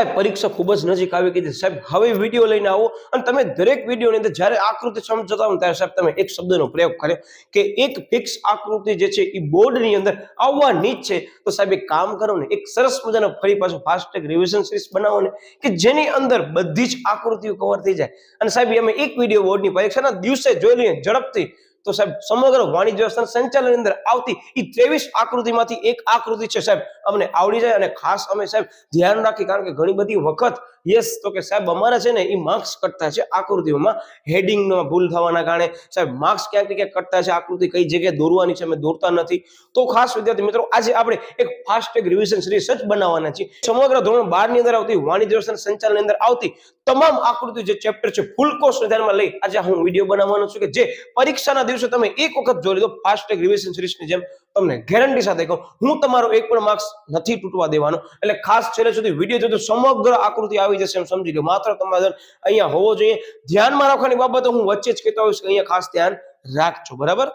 સાહેબ પરીક્ષા ખૂબ જ નજીક આવી ગઈ છે સાહેબ. હવે વિડીયો લઈને આવો અને તમે દરેક વિડીયોની અંદર જ્યારે આકૃતિ સમજતા હો ત્યારે સાહેબ તમે એક શબ્દનો પ્રયોગ કર્યો કે એક ફિક્સ આકૃતિ જે છે એ બોર્ડની અંદર આવવાની જ છે. તો સાહેબ એક કામ કરો ને, એક સરસ મજાનો ફરી પાછું ફાસ્ટેગ રિવિઝન સિરીઝ બનાવો ને કે જેની અંદર બધી જ આકૃતિઓ કવર થઈ જાય. અને સાહેબ અમે એક વિડીયો બોર્ડની પરીક્ષાના દિવસે જોઈ લઈએ ઝડપથી તો સાહેબ સમગ્ર વાણિજ્ય વ્યવસ્થાન સંચાલન અંદર આવતી એ 23 આકૃતિમાંથી એક આકૃતિ છે સાહેબ અમને આવડી જાય. અને ખાસ અમે સાહેબ ધ્યાન રાખી, કારણ કે ઘણી બધી વખત તો કે સાહેબ અમારા છે ને એ માર્ક્સ કટતા છે આકૃતિઓમાં, હેડિંગમાં ભૂલ થવાના કારણે સાહેબ માર્ક્સ ક્યાંક કટતા છે. આકૃતિ કઈ જગ્યાએ દોરવાની છે અમે દોરતા નથી. તો ખાસ વિદ્યાર્થી મિત્રો આજે આપણે એક ફાસ્ટેગ રિવિઝન સિરીઝ જ બનાવવાના છીએ. સમગ્ર ધોરણ 12 ની અંદર આવતી વાણિજ્ય વ્યવસ્થાન સંચાલન અંદર આવતી તમામ આકૃતિ જે ચેપ્ટર છે ફૂલ કોર્સ ધ્યાનમાં લઈ આજે હું વિડીયો બનાવવાનો છું કે જે પરીક્ષાના દિવસે તમે એક વખત જોઈ લીધો ફાસ્ટેગ રિવિઝન સિરીઝની જેમ તમને ગેરંટી સાથે કહું હું તમારો એક પણ માર્ક્સ નથી તૂટવા દેવાનો. એટલે ખાસ છેલ્લે સુધી વિડીયો જોજો, સમગ્ર આકૃતિ આવી જશે એમ સમજી લો. માત્ર તમારે અહીંયા હોવો જોઈએ. ધ્યાનમાં રાખવાની બાબતો હું વચ્ચે જ કહેતો હોઈશ કે અહીંયા ખાસ ધ્યાન રાખજો, બરાબર.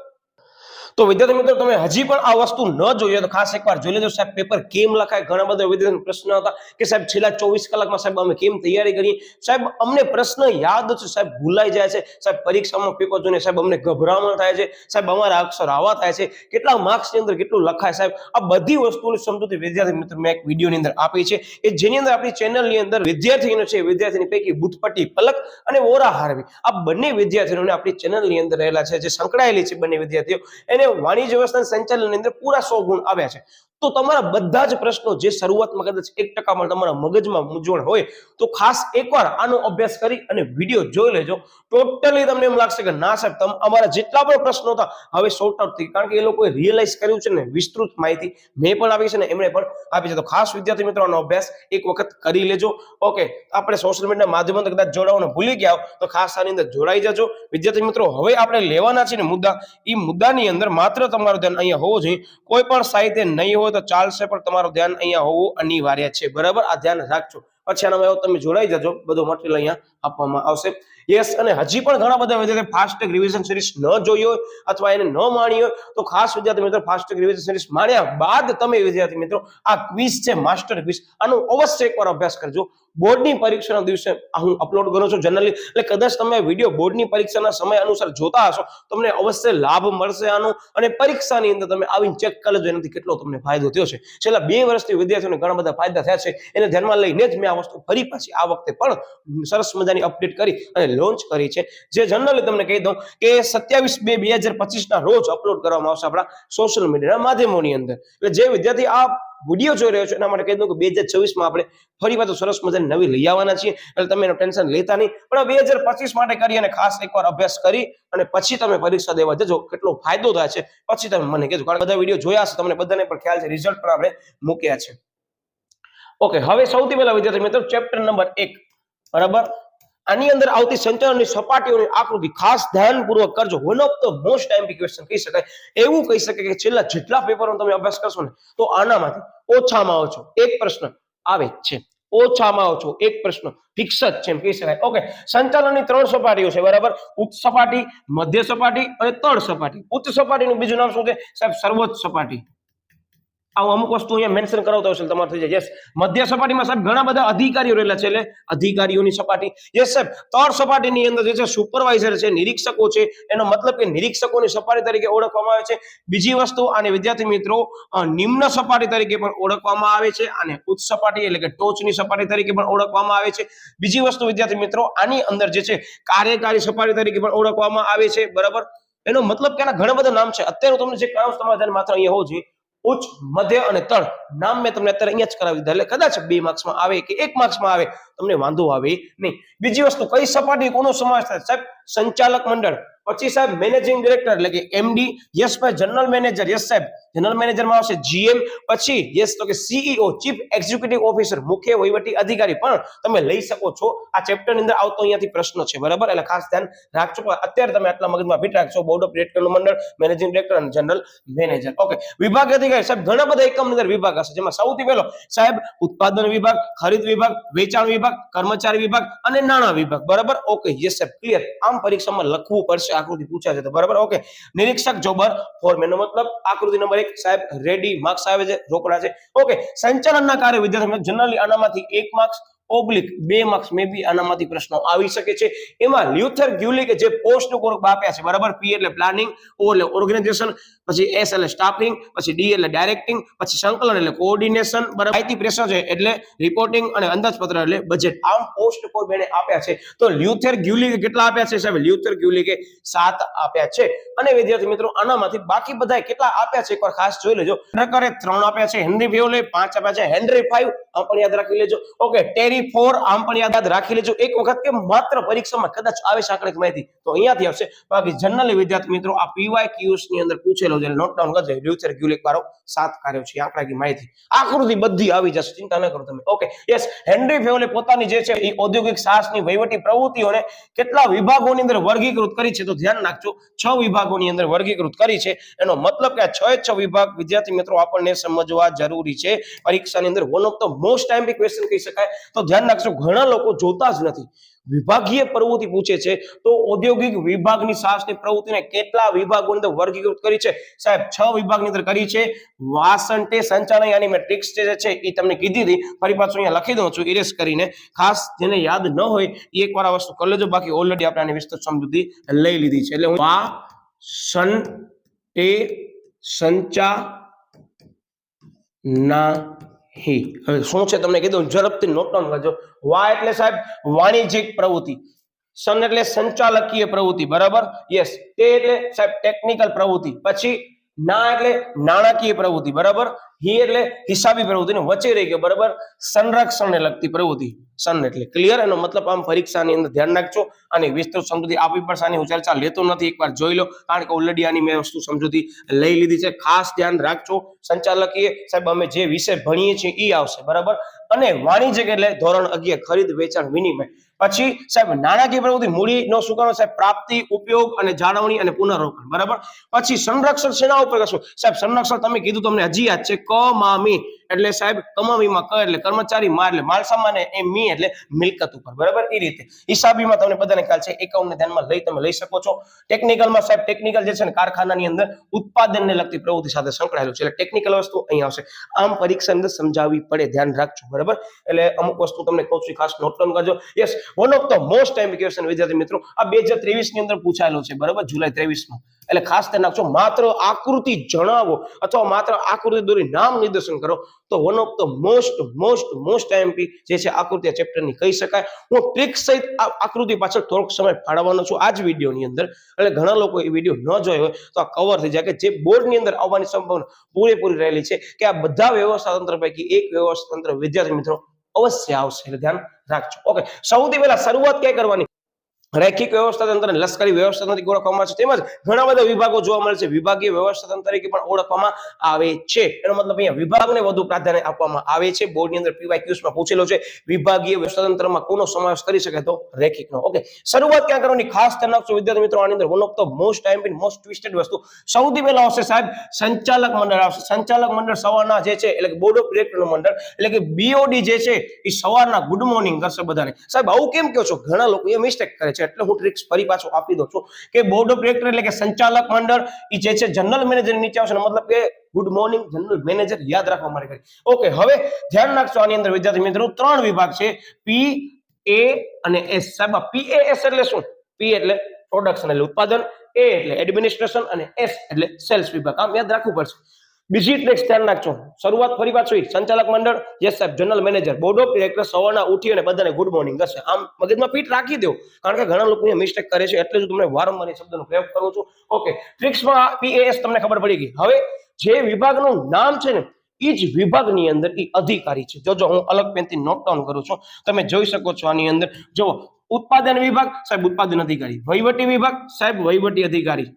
તો વિદ્યાર્થી મિત્રો તમે હજી પણ આ વસ્તુ ન જોઈએ તો ખાસ એકવાર જોઈ લેજો સાહેબ પેપર કેમ લખાય. ઘણા બધા વિદ્યાર્થીઓને પ્રશ્ન હતા કે સાહેબ છેલ્લા 24 કલાકમાં સાહેબ અમે કેમ તૈયારી કરીએ. સાહેબ અમને પ્રશ્ન યાદ છે સાહેબ ભૂલાઈ જાય છે સાહેબ. પરીક્ષામાં પેપર જોઈને સાહેબ અમને ગભરામણ થાય છે સાહેબ. અમારા અક્ષર આવા થાય છે, કેટલા માર્ક્સની અંદર કેટલું લખાય સાહેબ. આ બધી વસ્તુની સમજૂતી વિદ્યાર્થી મિત્રો મેં એક વિડીયોની અંદર આપી છે કે જેની અંદર આપણી ચેનલની અંદર વિદ્યાર્થીનો છે વિદ્યાર્થીની પૈકી બુદ્ધપટ્ટી પલક અને વોરા હાર્વી આ બંને વિદ્યાર્થીઓને આપણી ચેનલની અંદર રહેલા છે જે સંકળાયેલી છે બંને વિદ્યાર્થીઓ એને વાણિજ્ય વ્યવસ્થાન સંચાલનની અંદર પૂરા 100 ગુણ આવ્યા છે. તો તમારા બધા જ પ્રશ્નો જે શરૂઆતમાં કદાચ 1% પણ તમારા મગજમાં મૂંઝવણ હોય તો ખાસ એકવાર આનો અભ્યાસ કરી અને વિડીયો જોઈ લેજો. ટોટલી તમને એમ લાગશે કે ના સાહેબ અમારા જેટલા પણ પ્રશ્નો હતા હવે સોર્ટ આઉટ થઈ, કારણ કે એ લોકોએ રિયલાઇઝ કર્યું છે ને વિસ્તૃત માહિતી મેં પણ આપી છે ને એમણે પણ આપી છે. તો ખાસ વિદ્યાર્થી મિત્રો આનો અભ્યાસ એક વખત કરી લેજો. ઓકે, આપણે સોશિયલ મીડિયા માધ્યમથી કદાચ જોડાવાનું ભૂલી ગયા તો ખાસ આની અંદર જોડાઈ જજો. વિદ્યાર્થી મિત્રો હવે આપણે લેવાના છે ને મુદ્દા, એ મુદ્દાની અંદર માત્ર તમારું ધ્યાન અહીંયા હોવું જોઈએ. કોઈ પણ સાહિત્ય નહીં હોય તો ચાલશે પણ તમારું ધ્યાન અહીંયા હોવું અનિવાર્ય છે, બરાબર. આ ધ્યાન રાખજો. પછી આનામાં તમે જોડાઈ જજો, બધું મટીરિયલ અહીંયા આપવામાં આવશે. યસ, અને હજી પણ ઘણા બધા વિદ્યાર્થી ફાસ્ટેગ રિવિઝન સિરીઝ ન જોઈ હોય અથવા એને ન માણી હોય તો ખાસ વિદ્યાર્થી મિત્રો ફાસ્ટેગ રિવિઝન સિરીઝ માણ્યા બાદ તમે વિદ્યાર્થી મિત્રો આ ક્વિઝ છે માસ્ટર ક્વિઝ, આનો અવશ્ય એકવાર અભ્યાસ કરજો. બોર્ડની પરીક્ષાના દિવસે હું અપલોડ કરું છું જનરલી, એટલે કદાચ તમે વિડીયો બોર્ડની પરીક્ષાના સમય અનુસાર જોતા હશો તમને અવશ્ય લાભ મળશે આનો. અને પરીક્ષાની અંદર તમે આવીને ચેક કરી લેજો એનાથી કેટલો તમને ફાયદો થયો છે. છેલ્લા 2 વર્ષથી વિદ્યાર્થીઓને ઘણા બધા ફાયદા થયા છે, એને ધ્યાનમાં લઈને જ મેં આ વસ્તુ ફરી પાછી આ વખતે પણ સરસ મજાની અપડેટ કરી અને લોન્ચ કરી છે, જે જનરલી તમને કહી દઉં કે 27/2/2025 ના રોજ અપલોડ કરવામાં આવશે આપણા સોશિયલ મીડિયાના માધ્યમોની અંદર. એટલે જે વિદ્યાર્થી આ વિડીયો જોઈ રહ્યો છે એના માટે કહી દઉં કે 2026 માં આપણે ફરી પાછું સરસ મજાની નવી લઈ આવવાના છીએ. એટલે તમે એનું ટેન્શન લેતા નહીં, પણ 2025 માટે કરી અને ખાસ એકવાર અભ્યાસ કરી અને પછી તમે પરીક્ષા દેવા જજો. કેટલો ફાયદો થાય છે પછી તમે મને કહેજો, કારણ કે બધા વિડીયો જોયા છે તમને બધાને પણ ખ્યાલ છે, રિઝલ્ટ પણ આપણે મૂક્યા છે. ઓકે, હવે સૌથી પહેલા વિદ્યાર્થી મિત્રો ચેપ્ટર નંબર 1, બરાબર. આની અંદર આવતી સંચાલનની સપાટીઓની આકૃતિ ખાસ ધ્યાનપૂર્વક કરજો. One of the most IMP question કહી શકાય. એવું કહી શકાય કે છેલ્લા જેટલા પેપરનો તમે અભ્યાસ કરશો ને તો આનામાંથી ઓછામાં ઓછો એક પ્રશ્ન આવે જ છે. ઓછામાં ઓછો એક પ્રશ્ન ફિક્સ જ છે એમ કહી શકાય. ઓકે, સંચાલનની 3 સપાટીઓ છે, બરાબર. ઉચ્ચ સપાટી, મધ્ય સપાટી અને તળ સપાટી. ઉચ્ચ સપાટીનું બીજું નામ શું છે સાહેબ? સર્વોચ્ચ સપાટી. આવું અમુક વસ્તુ અહીંયા મેન્શન કરાવતા હશે તમારે થઈ જાય. યસ, મધ્ય સપાટીમાં સાહેબ ઘણા બધા અધિકારીઓ રહેલા છે, એટલે અધિકારીઓની સપાટી. યસ સાહેબ, તળ સપાટીની અંદર જે છે સુપરવાઇઝર છે, નિરીક્ષકો છે, એનો મતલબ કે નિરીક્ષકોની સપાટી તરીકે ઓળખવામાં આવે છે. બીજી વસ્તુ આને વિદ્યાર્થી મિત્રો નિમ્ન સપાટી તરીકે પણ ઓળખવામાં આવે છે, અને ઉચ્ચ સપાટી એટલે કે ટોચની સપાટી તરીકે પણ ઓળખવામાં આવે છે. બીજી વસ્તુ વિદ્યાર્થી મિત્રો આની અંદર જે છે કાર્યકારી સપાટી તરીકે પણ ઓળખવામાં આવે છે, બરાબર. એનો મતલબ કે આના ઘણા બધા નામ છે. અત્યારે તમને જે કરાવું તમારા ધ્યાન માત્ર અહીંયા હોવું જોઈએ. ઉચ્ચ, મધ્ય અને તળ નામ મેં તમને અત્યારે અહીંયા જ કરાવી દીધા, એટલે કદાચ 2 માર્ક્સમાં આવે કે 1 માર્ક્સમાં આવે તમને વાંધો આવે નહીં. બીજી વસ્તુ કઈ સપાટી કોનો સમાવેશ થાય સાહેબ? સંચાલક મંડળ. પછી સાહેબ મેનેજિંગ ડિરેક્ટર એટલે કે એમડી. યસ ભાઈ, જનરલ મેનેજર. યસ સાહેબ, જનરલ મેનેજરમાં આવશે જીએમ. પછી યસ તો કે સીઈઓ, ચીફ એક્ઝિક્યુટિવ ઓફિસર, મુખ્ય વહીવટી અધિકારી પણ તમે લઈ શકો છો. આ ચેપ્ટરની અંદર આવતો અહીંયાથી પ્રશ્ન છે, બરાબર. એટલે ખાસ ધ્યાન રાખજો. અત્યારે તમે આટલા મગજમાં ફિટ રાખજો. બોર્ડ ઓફ ડિરેક્ટરનું મંડળ, મેનેજિંગ ડિરેક્ટર અને જનરલ મેનેજર. ઓકે, વિભાગ અધિકારી સાહેબ ઘણા બધા એકમની અંદર વિભાગ હશે, જેમાં સૌથી પહેલો સાહેબ ઉત્પાદન વિભાગ, ખરીદ વિભાગ, વેચાણ વિભાગ, કર્મચારી વિભાગ અને નાણાં વિભાગ, બરાબર. ઓકે, યસ સાહેબ, ક્લિયર. આમ પરીક્ષામાં લખવું પડશે, આકૃતિ પૂછાય છે તો, બરાબર. ઓકે, નિરીક્ષક જોબર ફોરમેન નો મતલબ આકૃતિ નંબર 1 સાહેબ રેડી, માર્ક્સ આવે છે, રોકડા છે. ઓકે, સંચાલનના કાર્ય વિદ્યાર્થી જનરલી આનામાંથી 1 માર્ક્સ, ઓબ્લિક 2 માર્ક્સ મે બી આનામાંથી પ્રશ્નો આવી શકે છે. એમાં લ્યુથર ગ્યુલિકે જે પોસ્ટ ગ્રુપ આપ્યા છે બરાબર, P એટલે પ્લાનિંગ, O એટલે ઓર્ગેનાઇઝેશન, પછી S એટલે સ્ટાફિંગ, પછી D એટલે ડાયરેક્ટિંગ, પછી સંકલન એટલે કોઓર્ડિનેશન, બરાબર, માહિતી પ્રેષણ છે એટલે રિપોર્ટિંગ અને અંદાજપત્ર એટલે બજેટ. આમ પોસ્ટ કોડ બેને આપ્યા છે. તો લ્યુથર ગ્યુલિકે કેટલા આપ્યા છે સાહેબ? લ્યુથર ગ્યુલિકે 7 આપ્યા છે. અને વિદ્યાર્થી મિત્રો આનામાંથી બાકી બધા કેટલા આપ્યા છે એકવાર ખાસ જોઈ લેજો. ટ્રેકરે 3 આપ્યા છે, હેનરી ફેવલે 5 આપ્યા છે, હેનરી 5 આમ પણ યાદ રાખી લેજો. ઓકે, ટેરી 4 આમ પણ યાદ રાખી લેજો. એક વખત કે માત્ર પરીક્ષામાં કદાચ આવે આંકડાકીય માહિતી તો અહીંયાથી આવશે. બાકી જનરલી વિદ્યાર્થી મિત્રો આ PYQs ની અંદર પૂછેલો છે, નોટ ડાઉન કરજો. લ્યુથર ગ્યુલિક વાળો 7 કાર્યો છે, આંકડાકીય માહિતી આકૃતિ બધી આવી જશે, ચિંતા ન કરો તમે. ઓકે, યસ, હેનરી ફેવલે પોતાની જે છે એ ઔદ્યોગિક સાહસની વહીવટી પ્રવૃત્તિઓને કેટલા વિભાગોની અંદર વર્ગીકૃત કરી છે? તો ધ્યાન રાખજો, 6 વિભાગોની અંદર વર્ગીકૃત કરી છે. એનો મતલબ કે આ 6 વિભાગ વિદ્યાર્થી મિત્રો આપણને સમજવા જરૂરી છે. પરીક્ષાની અંદર one of the most timely question કહી શકાય. તો ધ્યાન રાખજો, ઘણા લોકો જોતા જ નથી. વિભાગીય પ્રવૃત્તિ પૂછે છે તો ઔદ્યોગિક વિભાગની સાહસની પ્રવૃત્તિને કેટલા વિભાગોની અંદર વર્ગીકૃત કરી છે? સાહેબ 6 વિભાગની અંદર કરી છે. વાસંટે સંચાલન યાની મેટ્રિક્સ જે છે એ તમને કીધી હતી, ફરી પાછું અહીંયા લખી દઉં છું ઇરેઝ કરીને. ખાસ જેને યાદ ન હોય એ એકવાર આ વસ્તુ કરી લેજો. બાકી ઓલરેડી આપણે આની વિસ્તૃત સમજૂતી લઈ લીધી છે. એટલે હું વાસંટે સંચાલનાહી, હવે શું છે તમને કીધું, ઝડપથી નોટ ડાઉન કરજો. વા એટલે સાહેબ વાણિજ્યિક પ્રવૃત્તિ, સન એટલે સંચાલકીય પ્રવૃત્તિ, બરાબર, યસ. તે એટલે સાહેબ ટેકનિકલ પ્રવૃત્તિ, પછી ના એટલે નાણાકીય પ્રવૃત્તિ, બરાબર, હી એટલે હિસાબી પ્રવૃત્તિ, ને વચ્ચે રહી ગયો બરાબર સંરક્ષણને લગતી પ્રવૃત્તિ. સન એટલે ક્લિયર. એનો મતલબ આમ પરીક્ષાની અંદર ધ્યાન રાખજો. અને વિસ્તૃત સમજૂતી આપી પણ સાની હું ચર્ચા લેતો નથી, એકવાર જોઈ લો, કારણ કે ઓલરેડી આની મેં વસ્તુ સમજૂતી લઈ લીધી છે. ખાસ ધ્યાન રાખજો, સંચાલકીય સાહેબ અમે જે વિષય ભણીએ છીએ એ આવશે, બરાબર. અને વાણિજ્યિક એટલે ધોરણ 11 ખરીદ વેચાણ વિનિમય. પછી સાહેબ નાણાકીય પ્રવૃત્તિ મૂડીનો શું કરવાનો સાહેબ? પ્રાપ્તિ, ઉપયોગ અને જાળવણી અને પુનઃરોપણ, બરાબર. પછી સંરક્ષણ શેના ઉપર કરશું સાહેબ? સંરક્ષણ તમે કીધું તમને હજી યાદ છે, કમામી એટલે સાહેબ કમામીમાં ક એટલે કર્મચારી, મા એટલે માલસામાન, એ મી એટલે મિલકત ઉપર, બરાબર. એ રીતે હિસાબીમાં તમને બધાને ખ્યાલ છે, એકાઉન્ટને ધ્યાનમાં લઈ તમે લઈ શકો છો. ટેકનિકલમાં સાહેબ ટેકનિકલ જે છે ને કારખાનાની અંદર ઉત્પાદનને લગતી પ્રવૃત્તિ સાથે સંકળાયેલું છે, એટલે ટેકનિકલ વસ્તુ અહીંયા આવશે. આમ પરીક્ષા અંદર સમજાવવી પડે, ધ્યાન રાખજો, બરાબર. એટલે અમુક વસ્તુ તમને કહું છું, ખાસ નોટ ડાઉન કરજો. Yes, one of the most ટાઈમ ક્વેશ્ચન વિદ્યાર્થી મિત્રો આ 2023 ની અંદર પૂછાયેલો છે, બરાબર, જુલાઈ 23 માં. એટલે ખાસ ધ્યાન રાખજો, માત્ર આકૃતિ જણાવો અથવા માત્ર આકૃતિ દોરી નામ નિર્દેશન કરો તો one of the most MP જે છે આકૃતિ ચેપ્ટરની કહી શકાય. હું ટ્રિક સહિત આકૃતિ પાછળ થોડોક સમય ફાળવવાનો છું આજ વિડીયોની અંદર, એટલે ઘણા લોકો એ વિડીયો ન જોયો હોય તો આ કવર થઈ જાય કે જે બોર્ડની અંદર આવવાની સંભાવના પૂરેપૂરી રહેલી છે કે આ બધા વ્યવસ્થા તંત્ર પૈકી એક વ્યવસ્થા તંત્ર વિદ્યાર્થી મિત્રો અવશ્ય આવશે, એટલે ધ્યાન રાખજો. ઓકે, સૌથી પહેલા શરૂઆત ક્યાં કરવાની? રૈખિક વ્યવસ્થા તંત્ર લશ્કરી વ્યવસ્થા તંત્ર ઓળખવામાં આવે છે, તેમજ ઘણા બધા વિભાગો જોવા મળે છે, વિભાગીય વ્યવસ્થા તંત્ર તરીકે પણ ઓળખવામાં આવે છે. એનો મતલબ અહીંયા વિભાગને વધુ પ્રાધાન્ય આપવામાં આવે છે. બોર્ડની અંદર PYQs માં પૂછેલો છે વિભાગીય વ્યવસ્થા તંત્રમાં કોનો સમાવેશ કરી શકે તો રૈખિકનો. ઓકે, શરૂઆત ક્યાં કરવાની ખાસ ધ્યાન રાખજો વિદ્યાર્થી મિત્રો. આની અંદર one of the most time most twisted વસ્તુ સૌથી પહેલા આવશે સાહેબ સંચાલક મંડળ આવશે. સંચાલક મંડળ સવારના જે છે એટલે કે બોર્ડ ઓફ ડિરેક્ટરનું મંડળ એટલે કે BOD જે છે એ સવારના ગુડ મોર્નિંગ કરશે બધાને. સાહેબ આવું કેમ કહો છો? ઘણા લોકો એ મિસ્ટેક કરે છે, એટલે હું ટ્રિક્સ ફરી પાછો આપી દઉં છું કે બોર્ડ ઓફ ડિરેક્ટર એટલે કે સંચાલક મંડળ એ જે છે જનરલ મેનેજર નીચે આવશે, મતલબ કે ગુડ મોર્નિંગ જનરલ મેનેજર યાદ રાખવા માટે કરી. ઓકે, હવે ધ્યાન રાખજો આની અંદર વિદ્યાર્થી મિત્રો 3 વિભાગ છે, P, A અને S. સાહેબ PAS એટલે શું? P એટલે પ્રોડક્શન એટલે ઉત્પાદન, A એટલે એડમિનિસ્ટ્રેશન અને S એટલે સેલ્સ વિભાગ. આમ યાદ રાખવું પડશે. બીજી ટ્રિક્સ ધ્યાન રાખજો. શરૂઆત ફરી પાછું સંચાલક મંડળ, યસ સાહેબ, general manager, board of director સવારના ઉઠી અને બધાને ગુડ મોર્નિંગ કરશે. આમ મગજમાં ફિટ રાખી દેવો, કારણ કે ઘણા લોકો મિસ્ટેક કરે છે, એટલે જ તમને વારંવાર એ શબ્દનો પ્રયોગ કરું છું. ઓકે, ટ્રિક્સમાં PAS તમને ખબર પડી ગઈ. હવે જે વિભાગનું નામ છે ને એ જ વિભાગની અંદર એ અધિકારી છે. જોજો હું અલગ પેનથી નોટ ડાઉન કરું છું, તમે જોઈ શકો છો આની અંદર. જો ઉત્પાદન વિભાગ સાહેબ ઉત્પાદન અધિકારી, વહીવટી વિભાગ સાહેબ વહીવટી અધિકારી,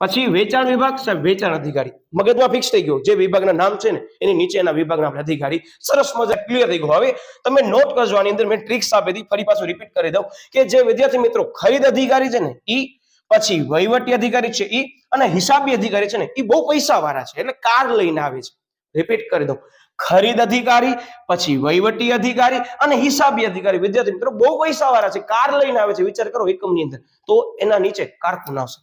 પછી વેચાણ વિભાગ સાહેબ વેચાણ અધિકારી. મગજમાં ફિક્સ થઈ ગયું, જે વિભાગના નામ છે ને એની નીચેના વિભાગના આપણે અધિકારી. સરસ મજા ક્લિયર થઈ ગયું. હવે તમે નોટ કરજો, આની અંદર મેં ટ્રિક્સ આપી હતી, ફરી પાછું રિપીટ કરી દઉં કે જે વિદ્યાર્થી મિત્રો ખરીદ અધિકારી છે ને ઈ, પછી વહીવટી અધિકારી છે ઈ, અને હિસાબી અધિકારી છે ને ઈ બહુ પૈસા વાળા છે, એટલે કાર લઈને આવે છે. રિપીટ કરી દઉં, ખરીદ અધિકારી, પછી વહીવટી અધિકારી અને હિસાબી અધિકારી વિદ્યાર્થી મિત્રો બહુ પૈસા વાળા છે, કાર લઈને આવે છે. વિચાર કરો એકમની અંદર, તો એના નીચે કારકુન આવશે.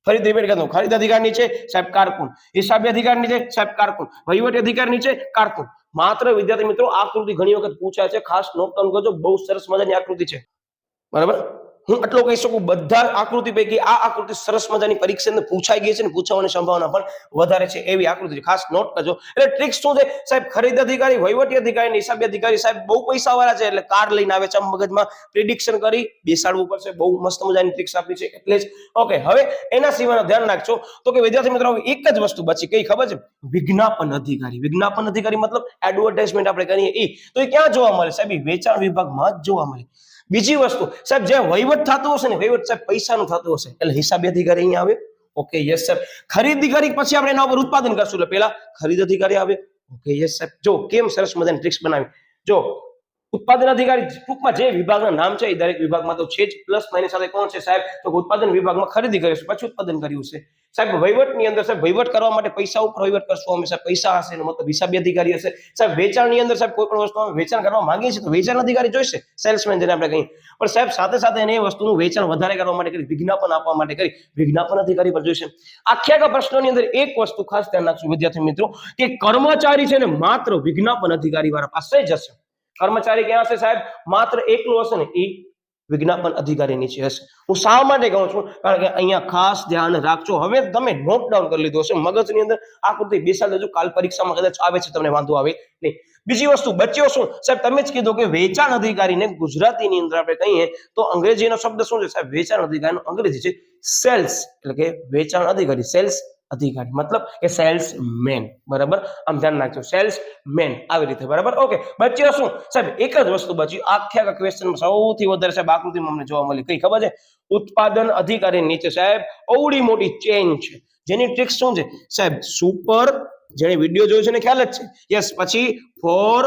ફરી રિપીટ કરી દઉં, ખરીદ અધિકારી નીચે સાહેબ કારકુન, હિસાબી અધિકારી નીચે સાહેબ કારકુન, વહીવટી અધિકારી નીચે કારકુન. માત્ર વિદ્યાર્થી મિત્રો આકૃતિ ઘણી વખત પૂછાય છે, ખાસ નોટ ડાઉન કરજો, બહુ સરસ મજાની આકૃતિ છે, બરાબર. હું એટલો કહી શકું બધા આકૃતિ પૈકી આ આકૃતિ સરસ મજાની પરીક્ષા અંદર પૂછાઈ ગઈ છે ને પૂછવાની સંભાવના પણ વધારે છે એવી આકૃતિ છે, ખાસ નોટ કરજો. એટલે ટ્રિક્સ શું છે સાહેબ? ખરીદ અધિકારી, વહીવટી અધિકારી, હિસાબી અધિકારી સાહેબ બહુ પૈસા વાળા છે એટલે કાર લઈને આવે છે, મગજમાં પ્રિડિક્શન કરી બેસાડવું પડશે. બહુ મસ્ત મજાની ટ્રિક્સ આપી છે એટલે જ. ઓકે, હવે એના સિવાયનું ધ્યાન રાખજો તો કે વિદ્યાર્થી મિત્રો એક જ વસ્તુ બચી, કઈ ખબર છે? વિજ્ઞાપન અધિકારી. વિજ્ઞાપન અધિકારી મતલબ એડવર્ટાઇઝમેન્ટ આપણે કરીએ એ, તો એ ક્યાં જોવા મળે સાહેબ? વેચાણ વિભાગમાં જ જોવા મળે. બીજી વસ્તુ સાહેબ, જે વહીવટ થતો હશે ને, વહીવટ સાહેબ પૈસાનું થતું હશે એટલે હિસાબી અધિકારી અહીંયા આવે. Okay, yes sir. ખરીદ અધિકારી પછી આપણે એના ઉપર ઉત્પાદન કરશું એટલે પેલા ખરીદ અધિકારી આવે. ઓકે, યસ સાહેબ. જો કેમ સરસ મજાની ટ્રિક્સ બનાવી. જો ઉત્પાદન અધિકારી ટૂંકમાં જે વિભાગના નામ છે એ દરેક વિભાગમાં તો છે જ, પ્લસ માઇનસ સાથે કોણ છે સાહેબ? તો ઉત્પાદન વિભાગમાં ખરીદી કરી છે, પછી ઉત્પાદન કર્યું છે સાહેબ. વહીવટની અંદર સાહેબ વહીવટ કરવા માટે પૈસા ઉપર વહીવટ કરશું, હંમેશા પૈસા હશે એનો મતલબ હિસાબી અધિકારી હશે સાહેબ. વેચાણની અંદર સાહેબ કોઈ પણ વસ્તુ વેચાણ કરવા માંગીએ છીએ તો વેચાણ અધિકારી જોઈશે, સેલ્સમેન જેને આપણે કહીએ. પણ સાહેબ સાથે સાથે એને એ વસ્તુનું વેચાણ વધારે કરવા માટે કરી, વિજ્ઞાપન આપવા માટે કરી, વિજ્ઞાપન અધિકારી પણ જોઈશે. આખા પ્રશ્નોની અંદર એક વસ્તુ ખાસ ધ્યાન રાખજો વિદ્યાર્થી મિત્રો કે કર્મચારી છે ને માત્ર વિજ્ઞાપન અધિકારી વાળા પાસે જ હશે. કર્મચારી ક્યાં હશે સાહેબ? માત્ર એકલો હશે ને એ વિજ્ઞાપન અધિકારી નીચે હશે. હું શા માટે કહું છું? કારણ કે અહીંયા ખાસ ધ્યાન રાખજો. હવે તમે નોટ ડાઉન કરી લીધું હશે, મગજની અંદર આકૃતિ બેસાડી દેજો, કાલ પરીક્ષામાં કદાચ આવે છે તમને વાંધો આવે નહીં. બીજી વસ્તુ બચ્યો શું સાહેબ? તમે જ કીધું કે વેચાણ અધિકારીને ગુજરાતીની અંદર આપણે કહીએ તો અંગ્રેજીનો શબ્દ શું છે સાહેબ? વેચાણ અધિકારીનો અંગ્રેજી છે સેલ્સ, એટલે કે વેચાણ અધિકારી, સેલ્સ અધિકારી મતલબ કે સેલ્સમેન, બરાબર. આમ ધ્યાન રાખજો, સેલ્સમેન આવી રીતે, બરાબર. ઓકે, બચ્યો શું સાહેબ? એક જ વસ્તુ બચી આખા ક્વેશ્ચનમાં સૌથી વધારે સાહેબ આકૃતિમાં અમને જોવા મળી, કઈ ખબર છે? ઉત્પાદન અધિકારી નીચે સાહેબ અવડી મોટી ચેન છે જેની ટ્રિક શું છે સાહેબ? સુપર, જેને વિડીયો જોયો છે ને ખ્યાલ જ છે, યસ. પછી ફોર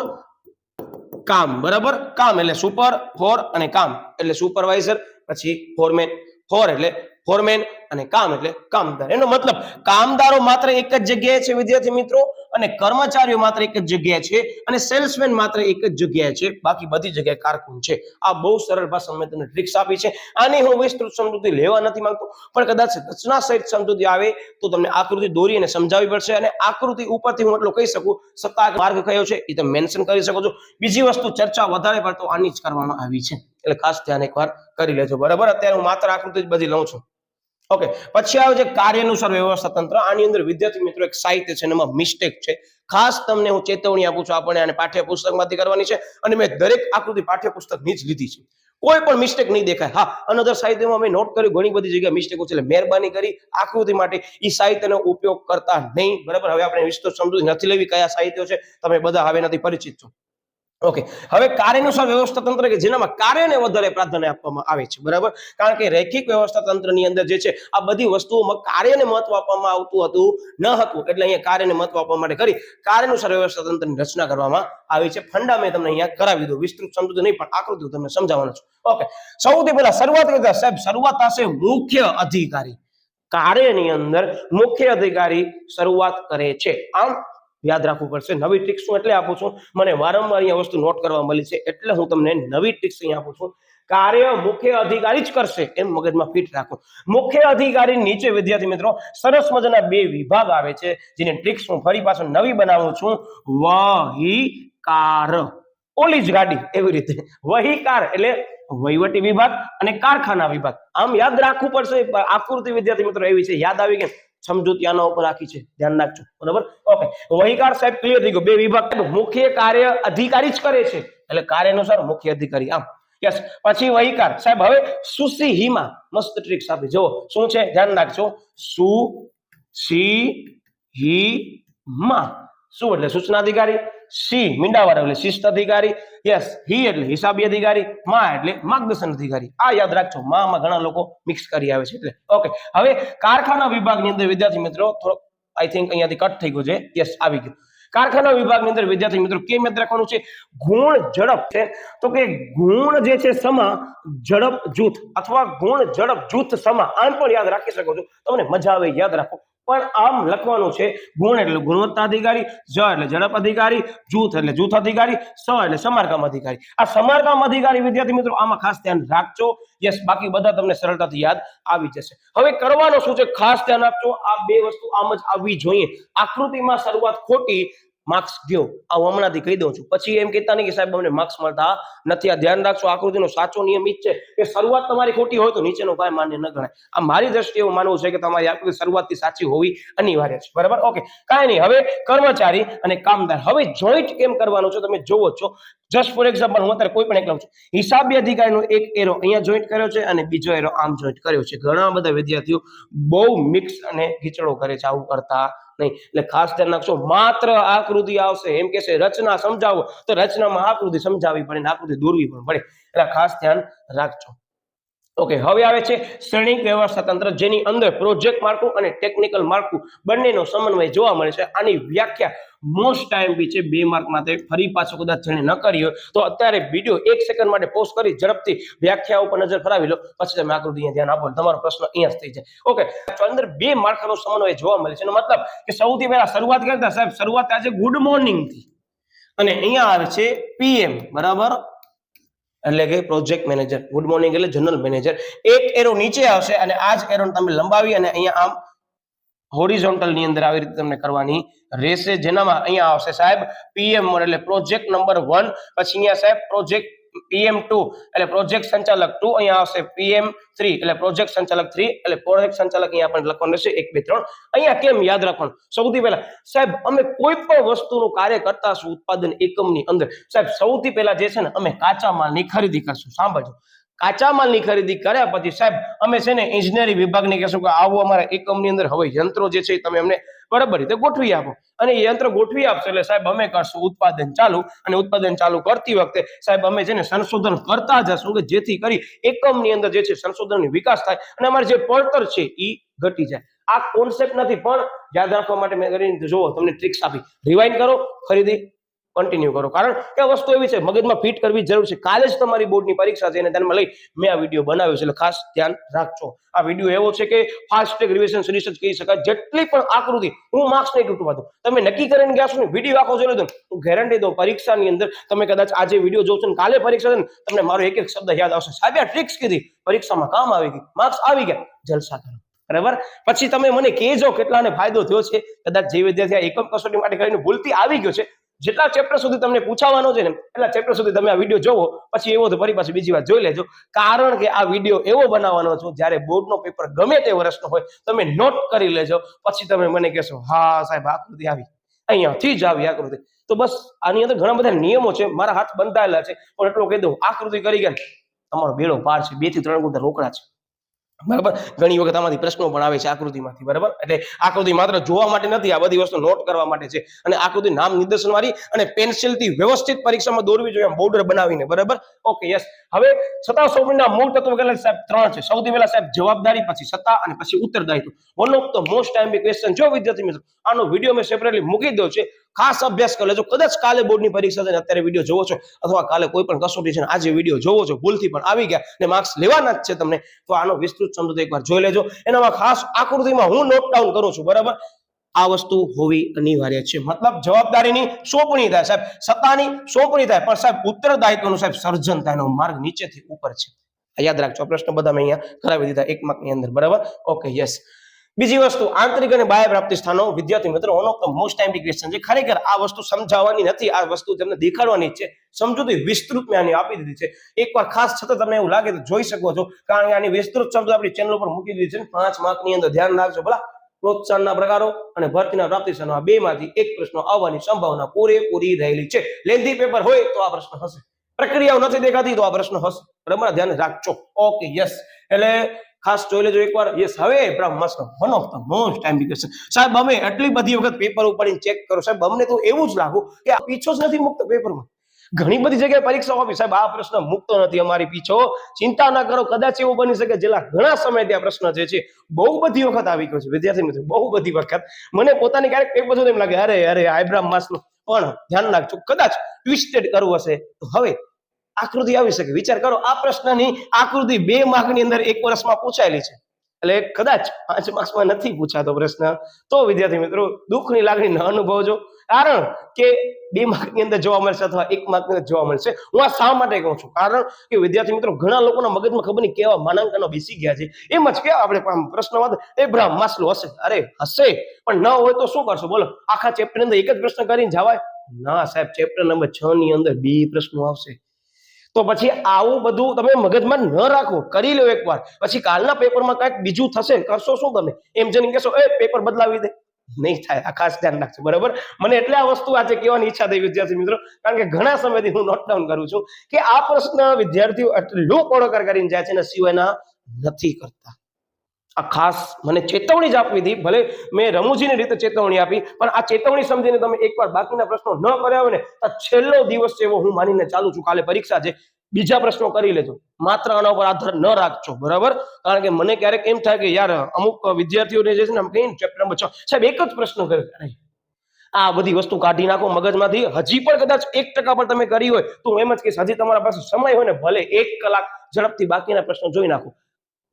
કામ, બરાબર. કામ એટલે સુપર, ફોર અને કામ એટલે સુપરવાઇઝર, પછી ફોરમેન. ફોર એટલે ફોરમેન અને કામ એટલે કામદાર. એનો મતલબ કામદારો માત્ર એક જ જગ્યાએ છે વિદ્યાર્થી મિત્રો, અને કર્મચારીઓ માત્ર એક જ જગ્યાએ છે, અને સેલ્સમેન માત્ર એક જ જગ્યાએ છે, બાકી બધી જગ્યાએ કારકુન છે. આ બહુ સરળ ભાષામાં મેં તમને ટ્રિક્સ આપી છે. આની હું વિસ્તૃત સમજૂતી લેવા નથી માંગતો, પણ કદાચ રચના સહિત સમજૂતી આવે તો તમને આકૃતિ દોરી અને સમજાવવી પડશે, અને આકૃતિ ઉપરથી હું એટલું કહી શકું સત્તાક માર્ગ કયો છે એ તમે મેન્શન કરી શકો છો. બીજી વસ્તુ ચર્ચા વધારે પડતો આની જ કરવામાં આવી છે એટલે ખાસ ધ્યાન એકવાર કરી લેજો, બરાબર. અત્યારે હું માત્ર આકૃતિ જ બધી લઉં છું. ઓકે, પછી આવે છે કાર્યાનુસાર વ્યવસ્થા તંત્ર. આની અંદર વિદ્યાર્થી મિત્રો એક સાહિત્ય છે, એમાં મિસ્ટેક છે. ખાસ તમને હું ચેતવણી આપું છું, આપણે આને પાઠ્યપુસ્તકમાંથી કરવાની છે, અને મેં દરેક આકૃતિ પાઠ્યપુસ્તકની જ લીધી છે. કોઈ પણ મિસ્ટેક નહીં દેખાય. હા, અનધર સાહિત્યમાં મેં નોટ કર્યું ઘણી બધી જગ્યાએ મિસ્ટેકો છે, એટલે મહેરબાની કરી આકૃતિ માટે એ સાહિત્યનો ઉપયોગ કરતા નહીં, બરાબર. હવે આપણે વિસ્તૃત સમજૂતી નથી લેવી કયા સાહિત્યો છે, તમે બધા હવે નથી પરિચિત છો. ઓકે, હવે કાર્યાનુસાર વ્યવસ્થા તંત્ર કે જેનામાં કાર્યને વધારે પ્રાધાન્ય આપવામાં આવે છે, બરાબર. કારણ કે રેખિક વ્યવસ્થા તંત્રની અંદર જે છે આ બધી વસ્તુઓમાં કાર્યને મહત્વ આપવામાં આવતું હતું ન હતું, એટલે અહીંયા કાર્યને મહત્વ આપવા માટે કરી કાર્યાનુસાર વ્યવસ્થા તંત્રની રચના કરવામાં આવી છે. ફંડા મેં તમને અહીંયા કરાવી દઉં, વિસ્તૃત સમજૂતી નહીં પણ આકૃતિ તમને સમજાવવાનો છું. ઓકે, સૌથી પહેલા શરૂઆત કરતા સાહેબ શરૂઆત થશે મુખ્ય અધિકારી. કાર્યની અંદર મુખ્ય અધિકારી શરૂઆત કરે છે. આમ યાદ રાખવું પડશે. નવી ટ્રિક્સ હું એટલે આપું છું, મને વારંવાર અહીંયા વસ્તુ નોટ કરવા મળી છે એટલે હું તમને નવી ટ્રિક્સ અહીંયા આપું છું. કાર્ય મુખ્ય અધિકારી જ કરશે એમ મગજમાં ફિટ રાખો. મુખ્ય અધિકારી નીચે વિદ્યાર્થી મિત્રો સરસ મજાના બે વિભાગ આવે છે જેની ટ્રિક્સ હું ફરી પાછો નવી બનાવું છું. વહીકાર, ઓલી જ ગાડી એવી રીતે વહીકાર એટલે વહીવટી વિભાગ અને કારખાના વિભાગ. આમ યાદ રાખવું પડશે. આકૃતિ વિદ્યાર્થી મિત્રો એવી છે, યદ આવી ગઈ. સમજૂતી આના ઉપર રાખી છે, ધ્યાન રાખજો, બરાબર. ઓકે, વહીકાર સાહેબ ક્લિયર થઈ ગયો. બે વિભાગ, મુખ્ય કાર્ય અધિકારી જ કરે છે એટલે કાર્યાનુસાર મુખ્ય અધિકારી. આમ યસ. પછી વહીકાર સાહેબ હવે સુસીહીમાં મસ્ત ટ્રિક્સ આપી. જો શું છે ધ્યાન રાખજો. સુસીહીમાં શું એટલે સૂચના અધિકારી, સી મીંડાવાળા એટલે શિસ્ત અધિકારી, યસ. હી એટલે હિસાબી અધિકારી, મા એટલે માર્ગદર્શન અધિકારી. આ યાદ રાખજો, માં ઘણા લોકો મિક્સ કરી આવે છે એટલે. ઓકે, હવે કારખાના વિભાગની અંદર વિદ્યાર્થી મિત્રો થોડો આઈ થિંક અહીંયાથી કટ થઈ ગયો છે, યસ આવી ગયું. કારખાના વિભાગની અંદર વિદ્યાર્થી મિત્રો કેમ યાદ રાખવાનું છે? ગુણ ઝડપ છે તો કે ગુણ જે છે સમા ઝડપ જૂથ, અથવા ગુણ ઝડપ જૂથ સમા. આમ પણ યાદ રાખી શકો છો, તમને મજા આવે યાદ રાખો. પણ આમ લખવાનું છે. ગુણ એટલે ગુણવત્તા અધિકારી, જ એટલે ઝડપ અધિકારી, જૂથ એટલે જૂથ અધિકારી, સ એટલે સમારકામ અધિકારી. આ સમારકામ અધિકારી વિદ્યાર્થી મિત્રો આમાં ખાસ ધ્યાન રાખજો. યસ, બાકી બધા તમને સરળતાથી યાદ આવી જશે. હવે કરવાનો શું છે ખાસ ધ્યાન આપજો. આ બે વસ્તુ આમ જ આવવી જોઈએ. આકૃતિમાં શરૂઆત ખોટી માર્ક્સ ગયો. આ હું હમણાંથી કહી દઉં છું. પછી એમ કહેતા નહીં કે સાહેબ અમને માર્ક્સ મળતા નથી. આ ધ્યાન રાખજો, આકૃતિનો સાચો નિયમ ઈ જ છે કે શરૂઆત તમારી ખોટી હોય તો નીચેનો કાંઈ માન્ય ન ગણાય. આ મારી દ્રષ્ટિએ એવું માનવું છે કે તમારી આકૃતિ શરૂઆતથી સાચી હોવી અનિવાર્ય છે. બરાબર, ઓકે, કાંઈ નહીં. હવે કર્મચારી અને કામદાર. હવે જોઈન્ટ કેમ કરવાનું છે તમે જોવો છો. જસ્ટ ફોર એક્ઝામ્પલ હું અત્યારે કોઈ પણ એક લઉં છું. હિસાબી અધિકારીનો એક એરો અહીંયા જોઈન્ટ કર્યો છે અને બીજો એરો આમ જોઈન્ટ કર્યો છે. ઘણા બધા વિદ્યાર્થીઓ બહુ મિક્સ અને ગીચડો કરે છે, આવું કરતા નહીં. એટલે ખાસ ધ્યાન રાખજો. માત્ર આકૃતિ આવશે એમ કે છે રચના સમજાવો તો રચનામાં આકૃતિ સમજાવવી પડે, આકૃતિ દોરવી પણ પડે. એટલે ખાસ ધ્યાન રાખજો. ઓકે, હવે આવે છે શ્રેણિક વ્યવસ્થા તંત્ર, જેની અંદર પ્રોજેક્ટ માળખું અને ટેકનિકલ માળખું બંનેનો સમન્વય જોવા મળે છે. આની વ્યાખ્યા મોસ્ટ ટાઈમ બી છે 2 માર્ક માટે. ફરી પાછો કદાચ જેને ન કરી હોય તો અત્યારે વિડીયો 1 સેકન્ડ માટે પોઝ કરી ઝડપથી વ્યાખ્યા ઉપર નજર ફરાવી લો, પછી તમે આકૃતિ અહીંયા ધ્યાન આપો, તમારો પ્રશ્ન અહીંયા જ થઈ જાય. ઓકે, તો અંદર 2 માળખાનો સમન્વય જોવા મળે છે. એનો મતલબ કે સૌથી પહેલા શરૂઆત કરતા સાહેબ શરૂઆત આજે ગુડ મોર્નિંગ થી અને અહીંયા આવે છે પીએમ, બરાબર, એટલે કે પ્રોજેક્ટ મેનેજર. ગુડ મોર્નિંગ એટલે જનરલ મેનેજર. એક એરો નીચે આવશે અને આ જ એરો તમે લંબાવી અને અહીંયા આમ હોરિઝોન્ટલ ની અંદર આવી રીતે તમને કરવાની રહેશે, જેનામાં અહીંયા આવશે સાહેબ પીએમ એટલે પ્રોજેક્ટ નંબર 1, પછી અહીંયા સાહેબ પ્રોજેક્ટ PM2 એટલે પ્રોજેક્ટ સંચાલક 2, અહીંયા આવશે PM3 એટલે પ્રોજેક્ટ સંચાલક 3 એટલે પ્રોજેક્ટ સંચાલક અહીંયા આપણે લખવાનું રહેશે 1 2 3. અહીંયા કેમ યાદ રાખવાનું? સૌથી પહેલા સાહેબ અમે કોઈ પણ વસ્તુનું કાર્ય કરતા છું ઉત્પાદન એકમની અંદર, સાહેબ સૌથી પહેલા જે છે ને અમે કાચા માલની ખરીદી કરશું. સાંભળજો, કાચા માલની ખરીદી કર્યા પછી સાહેબ અમે છે ને એન્જિનિયરિંગ વિભાગને કહેશું કે આવો અમારા એકમની અંદર હવે યંત્રો જે છે તમે અમને બરાબર રીતે ગોઠવી આપો, અને એ યંત્ર ગોઠવી આપશે એટલે સાહેબ અમે કરશું ઉત્પાદન ચાલુ. અને ઉત્પાદન ચાલુ કરતી વખતે સાહેબ અમે છે ને સંશોધન કરતા જશું કે જેથી કરી એકમની અંદર જે છે સંશોધનનો વિકાસ થાય અને અમારે જે પડતર છે એ ઘટી જાય. આ કોન્સેપ્ટ નથી, પણ યાદ રાખવા માટે મેં કરીને જોવો તમને ટ્રિક્સ આપી. રિવાઇન્ડ કરો, ફરીથી કન્ટિન્યુ કરો, કારણ કે વસ્તુ એવી છે મગજમાં ફિટ કરવી જરૂર છે. કાલે જ તમારી બોર્ડની પરીક્ષા છે અને ધ્યાનમાં લઈ મેં આ વિડીયો બનાવ્યો છે, એટલે ખાસ ધ્યાન રાખજો. આ વિડીયો એવો છે કે ફાસ્ટ ટ્રેક રિવિઝન રિસર્ચ કહી શકાય. જેટલી પણ આકૃતિ હું માર્ક્સ નહીં તૂટવા દઉં, તમે નક્કી કરીને ગયા છો ને વિડીયો આખો જોઈ લો, હું ગેરંટી દઉં પરીક્ષાની અંદર તમે કદાચ આજે વિડીયો જોશો ને કાલે પરીક્ષા છે ને તમને મારો એક એક શબ્દ યાદ આવશે. સાહેબ આ ટ્રિક્સ કીધી, પરીક્ષામાં કામ આવી ગઈ, માર્ક્સ આવી ગયા, જલસા કરો. બરાબર, પછી તમે મને કહેજો કેટલાને ફાયદો થયો છે. કદાચ જે વિદ્યાર્થી આ એકમ કસોટી માટે કરીને ભૂલથી આવી ગયો છે, જેટલા ચેપ્ટર સુધી તમને પૂછાવાનો છે ને એટલા ચેપ્ટર સુધી તમે આ વિડીયો જોવો, પછી એવો તો ફરી પાછી બીજી વાર જોઈ લેજો. કારણ કે આ વિડીયો એવો બનાવવાનો છે જ્યારે બોર્ડનો પેપર ગમે તે વર્ષનો હોય તમે નોટ કરી લેજો, પછી તમે મને કહેશો હા સાહેબ આકૃતિ આવી, અહીંયાથી જ આવી આકૃતિ. તો બસ આની અંદર ઘણા બધા નિયમો છે, મારા હાથ બંધાયેલા છે, પણ એટલો કહી દઉં આકૃતિ કરી ગયા તમારો બેડો પાર છે. 2 થી 3 ગુંઠા રોકડા છે. બરાબર, ઘણી વખત આમાંથી પ્રશ્નો પણ આવે છે આકૃતિમાંથી. બરાબર, એટલે આકૃતિ માત્ર જોવા માટે નથી, આ બધી વસ્તુ નોટ કરવા માટે છે. અને આકૃતિ નામ નિર્દેશન વાળી અને પેન્સિલથી વ્યવસ્થિત પરીક્ષામાં દોરવી જોઈએ, બોર્ડર બનાવીને. બરાબર, ઓકે, યસ. હવે સત્તા સોંપણીના મૂળ તત્વો કેટલા સાહેબ? 3 છે. સૌથી પહેલા સાહેબ જવાબદારી, પછી સત્તા અને પછી ઉત્તરદાયિત્વ. One of the most IMP question. જો વિદ્યાર્થી મિત્રો આનો વિડીયો મેં સેપરેટલી મૂકી દઉં છે, ખાસ અભ્યાસ કરી લેજો. કદાચ કાલે બોર્ડની પરીક્ષા છે અત્યારે વિડીયો જોવો છો, અથવા કાલે કોઈ પણ કસોટી છે આજે વિડીયો જોવો છો, ભૂલથી પણ આવી ગયા ને માર્ક્સ લેવાના જ છે તમને, તો આનો વિસ્તૃત સમજો એકવાર જોઈ લેજો. એનામાં ખાસ આકૃતિમાં હું નોટ ડાઉન કરું છું. બરાબર, આ વસ્તુ હોવી અનિવાર્ય છે. મતલબ જવાબદારીની સોંપણી થાય સાહેબ, સત્તાની સોંપણી થાય, પણ સાહેબ ઉત્તરદાયિત્વનું સાહેબ સર્જન થાય. એનો માર્ગ નીચેથી ઉપર છે. યાદ રાખજો, પ્રશ્ન બધા મેં અહીંયા કરાવી દીધા 1 માર્કની અંદર. બરાબર, ઓકે, યસ. બીજી વસ્તુ આંતરિક અને બાહ્ય પ્રાપ્તિ સ્થાનો. વિદ્યાર્થી મિત્રો વન ઓફ ધ મોસ્ટ ટાઈમ ક્વેશ્ચન છે. ખરેખર આ વસ્તુ સમજાવવાની નથી, આ વસ્તુ તમને દેખાડવાની છે. સમજૂતી વિસ્તૃત મેં આની આપી દીધી છે. એકવાર ખાસ છતાં તમને એવું લાગે તો જોઈ શકો છો, કારણ કે આની વિસ્તૃત શબ્દ આપણી ચેનલ ઉપર મૂકી દીધી છે. 5 માર્કની અંદર ધ્યાન રાખજો. ભલા પ્રોત્સાહનના પ્રકારો અને ભરતીના પ્રાપ્તિ સ્થાનો, આ 2 માંથી એક પ્રશ્ન આવવાની સંભાવના પૂરેપૂરી રહેલી છે. લેન્ધી પેપર હોય તો આ પ્રશ્ન હશે, પ્રક્રિયાઓ નથી દેખાતી તો આ પ્રશ્ન હશે. બરાબર, ધ્યાન રાખજો. Okay, yes. એટલે ખાસ જોઈ લેજો એકવાર. યસ. હવે બ્રહ્માસ્ત્ર વન ઓફ ધ મોસ્ટ ટાઈમ ક્વેશ્ચન. સાહેબ અમે એટલી બધી વખત પેપર ઉપાડીને ચેક કરો, સાહેબ અમને તો એવું જ લાગુ કે આ પીછો જ નથી મુકતો પેપરમાં. ઘણી બધી જગ્યાએ પરીક્ષાઓ આપી, સાહેબ આ પ્રશ્ન મુકતો નથી અમારી પીછો. ચિંતા ના કરો, કદાચ એવું બની શકે જેલા ઘણા સમયથી આ પ્રશ્ન જે છે બહુ બધી વખત આવી ગયો છે. વિદ્યાર્થી મિત્રો બહુ બધી વખત મને પોતાની ક્યારેક પેપર જોઈને એમ લાગે અરે આઈબ્રામ માસનો, પણ ધ્યાન રાખજો કદાચ ટ્વિસ્ટેડ કરવું હશે તો હવે આકૃતિ આવી શકે. વિચાર કરો, આ પ્રશ્નની આકૃતિ 2 માર્કની અંદર 1 વર્ષમાં પૂછાયેલી છે. એટલે કદાચ 5 માર્ક્સમાં નથી પૂછાતો પ્રશ્ન તો વિદ્યાર્થી મિત્રો દુઃખની લાગણી ન અનુભવજો, કારણ કે 2 માર્કની અંદર જોવા મળશે અથવા 1 માર્કની અંદર જોવા મળશે. હું આ શા માટે કહું છું? કારણ કે વિદ્યાર્થી મિત્રો ઘણા લોકોના મગજમાં ખબર નહીં કેવા માનાંકનો બેસી ગયા છે. એમ જ કે આપણે પ્રશ્નમાં એબ્રાહમ માસ્લો હશે, અરે હશે, પણ ન હોય તો શું કરશો બોલો? આખા ચેપ્ટર અંદર એક જ પ્રશ્ન કરીને જવાય ના સાહેબ? ચેપ્ટર નંબર 6 ની અંદર 2 પ્રશ્નો આવશે. તો પછી આવું બધું તમે મગજમાં ન રાખો, કરી લો એકવાર, પછી કાલના પેપરમાં કંઈક બીજું થશે, કરશો શું તમે? એમ જઈને કહેશો એ પેપર બદલાવી દે, નહીં થાય. આ ખાસ ધ્યાન રાખજો, બરાબર? મને એટલે આ વસ્તુ આજે કહેવાની ઈચ્છા થઈ વિદ્યાર્થી મિત્રો, કારણ કે ઘણા સમયથી હું નોટ ડાઉન કરું છું કે આ પ્રશ્ન વિદ્યાર્થીઓ એટલો કોડોકાર કરીને જાય છે ને સિવાયના નથી કરતા. આ ખાસ મને ચેતવણી જ આપવી હતી, ભલે મેં રમૂજીની રીતે ચેતવણી આપી, પણ આ ચેતવણી સમજીને તમે એકવાર બાકીના પ્રશ્નો ન કર્યા હોય ને તો છેલ્લો દિવસ છે એવો હું માનીને ચાલુ છું. કાલે પરીક્ષા છે, બીજા પ્રશ્નો કરી લેજો, માત્ર આના ઉપર આધાર ન રાખજો, બરાબર? કારણ કે મને ક્યારેક એમ થાય કે યાર અમુક વિદ્યાર્થીઓને જે છે ને કહીને ચેપ્ટર નંબર 6 સાહેબ એક જ પ્રશ્ન કર્યો, આ બધી વસ્તુ કાઢી નાખો મગજમાંથી. હજી પણ કદાચ 1% પણ તમે કરી હોય તો એમ જ કે હજી તમારા પાસે સમય હોય ને ભલે 1 કલાક ઝડપથી બાકીના પ્રશ્નો જોઈ નાખો.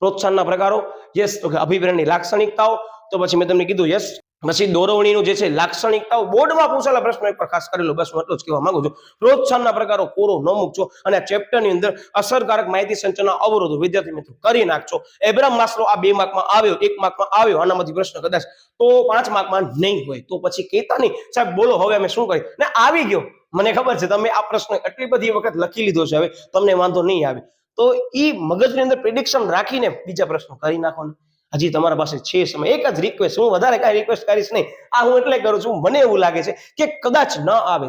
પ્રોત્સાહનના પ્રકારો, યસ. અભિપ્રાયની લાક્ષણિકતાઓ, તો પછી મેં તમને કીધું યસ. પછી દોરવણીનું જે છે લાક્ષણિકતાઓ, બોર્ડમાં પૂછેલા પ્રશ્નો એક પર ખાસ કરેલો, બસ હું એટલું જ કહેવા માંગુ છું. પ્રોત્સાહનના પ્રકારો કોરો ન મૂકજો અને આ ચેપ્ટરની અંદર અસરકારક માહિતી સંચારના અવરોધો વિદ્યાર્થી મિત્રો કરી નાખજો. એબ્રાહમ માસ્લો આ 2 માર્કમાં આવ્યો, 1 માર્કમાં આવ્યો, આનામાંથી પ્રશ્ન કદાચ તો 5 માર્કમાં નહીં હોય તો પછી કહેતા નહીં સાહેબ બોલો હવે અમે શું કરીએ, ને આવી ગયો. મને ખબર છે તમે આ પ્રશ્ન એટલી બધી વખત લખી લીધો છે, હવે તમને વાંધો નહીં આવે. તો ઈ મગજની અંદર પ્રિડિક્શન રાખીને બીજા પ્રશ્નો કરી નાખો ને. હજી તમારા પાસે છે સમય. એક જ રિક્વેસ્ટ, હું વધારે કાંઈ રિક્વેસ્ટ કરીશ નહીં. આ હું એટલે કરું છું, મને એવું લાગે છે કે કદાચ ન આવે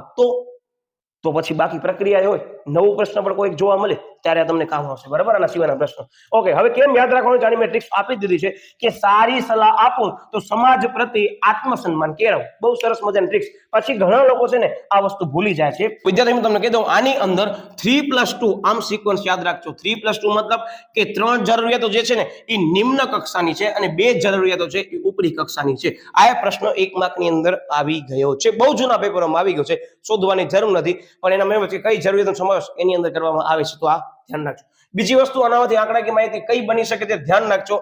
તો પછી બાકી પ્રક્રિયા હોય, નવું પ્રશ્ન પણ કોઈ જોવા મળે ત્યારે તમને કામ આવશે, બરાબર? આના સિવાયના પ્રશ્નો. ઓકે, હવે કેમ યાદ રાખવાનું? જાણી મેં ટ્રિક્સ આપી દીધી છે કે સારી સલાહ આપો તો સમાજ પ્રત્યે આત્મસન્માન કેળવો. બહુ સરસ મજાની ટ્રિક્સ. પછી ઘણા લોકો છે ને આ વસ્તુ ભૂલી જાય છે. વિદ્યાર્થી હું તમને કહી દઉં, આની અંદર 3+2 આમ સિક્વન્સ યાદ રાખજો. 3+2 મતલબ કે 3 જરૂરિયાતો જે છે ને એ નિમ્ન કક્ષાની છે અને 2 જરૂરિયાતો છે એ ઉપરી કક્ષાની છે. આ પ્રશ્ન 1 માર્કની અંદર આવી ગયો છે, બહુ જૂના પેપરોમાં આવી ગયો છે, શોધવાની જરૂર નથી. પણ એના મેં કઈ જરૂરિયાતનો સમાવેશ એની અંદર કરવામાં આવે છે, તો આ ધ્યાન રાખજો. બીજી વસ્તુ આનામાંથી આંકડાકીય માહિતી કઈ બની શકે તે ધ્યાન રાખજો.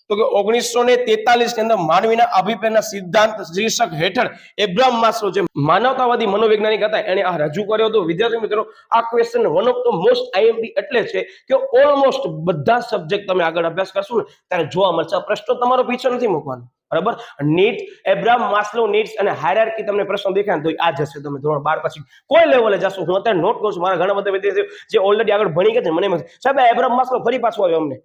તો કે 1943 ની અંદર માનવીના અભિપ્રાયના સિદ્ધાંત શીર્ષક હેઠળ એબ્રાહમ માસ્લો જે માનવતાવાદી મનોવૈજ્ઞાનિક હતા એને આ રજૂ કર્યો હતો. વિદ્યાર્થી મિત્રો આ question one of the most IMP એટલે છે કે ઓલમોસ્ટ બધા સબ્જેક્ટ તમે આગળ અભ્યાસ કરશો ને ત્યારે જોવા મળશે. આ પ્રશ્ન તમારો પીછો નથી મૂકવાનો, બરાબર? નીટ, એબ્રાહમ માસ્લો નીડ્સ અને હાયરાર્કી તમને પ્રશ્ન દેખાય ને તો આ જશે. તમે ધોરણ 12 પછી કોઈ લેવલે જશો. હું અત્યારે નોટ કરું છું, મારા ઘણા બધા વિદ્યાર્થીઓ જે ઓલરેડી આગળ ભણી ગયા છે મને એમ સાહેબ એબ્રાહમ માસ્લો ફરી પાછો આવ્યો અમને.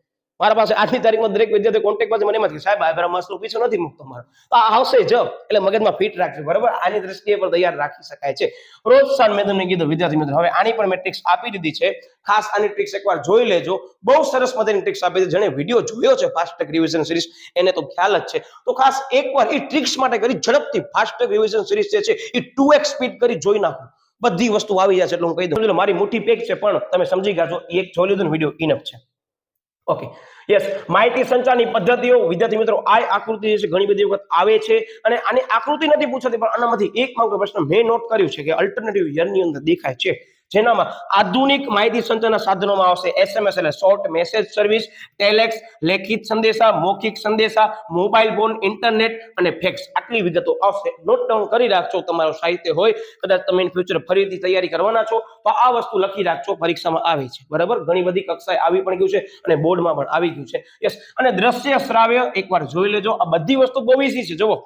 મારા પાસે આજની તારીખમાં દરેક વિદ્યાર્થી કોન્ટેક્ટ પાસે મને એમ કે સાહેબ એબ્રાહમ માસ્લો પીછો નથી મૂકતો મારો. તો આ આવશે જ, એટલે મગજમાં ફિટ રાખજો, બરાબર? આની દ્રષ્ટિએ પણ તૈયાર રાખી શકાય છે. પ્રોત્સાહન મેં તમને કીધું વિદ્યાર્થી મિત્રો, હવે આની પણ મેં ટ્રિક્સ આપી દીધી છે. ખાસ આની ટ્રિક્સ એકવાર જોઈ લેજો. બહુ સરસ મજાની ટ્રિક્સ આપી છે. જેને વિડીયો જોયો છે ફાસ્ટ ટ્રેક રિવિઝન સિરીઝ એને તો ખ્યાલ જ છે. તો ખાસ એકવાર એ ટ્રિક્સ માટે કરી ઝડપથી ફાસ્ટ ટ્રેક રિવિઝન સિરીઝ જે છે એ 2x સ્પીડ કરી જોઈ નાખો. બધી વસ્તુ આવી જશે. એટલે હું કહી દઉં મારી મોટી પેક છે પણ તમે સમજી ગયા છો, એક જોઈ લીધું વિડીયો ઇનફ છે. Okay, yes. માહિતી સંચારની પદ્ધતિઓ વિદ્યાર્થી મિત્રો આ આકૃતિ જે છે ઘણી બધી વખત આવે છે અને આની આકૃતિ નથી પૂછાતી, પણ આનામાંથી એક માર્કનો પ્રશ્ન મેં નોટ કર્યું છે કે અલ્ટરનેટિવ યરની અંદર દેખાય છે, જેનામાં આધુનિક માહિતી સંચારના સાધનોમાં આવશે SMS એટલે શોર્ટ મેસેજ સર્વિસ, ટેલેક્સ, લેખિત સંદેશા, મૌખિક સંદેશા, મોબાઈલ ફોન, ઇન્ટરનેટ અને ફેક્સ. આટલી વિગતો આવશે. નોટ ડાઉન કરી રાખજો. તમારું સાહિત્ય હોય, કદાચ તમે ઇન ફ્યુચર ફરીથી તૈયારી કરવાના છો તો આ વસ્તુ લખી રાખજો. પરીક્ષામાં આવી છે, બરાબર? ઘણી બધી કક્ષાએ આવી પણ ગયું છે અને બોર્ડમાં પણ આવી ગયું છે. યસ. અને દ્રશ્ય શ્રાવ્ય એકવાર જોઈ લેજો. આ બધી વસ્તુ બહુ ઈઝી છે. જુઓ,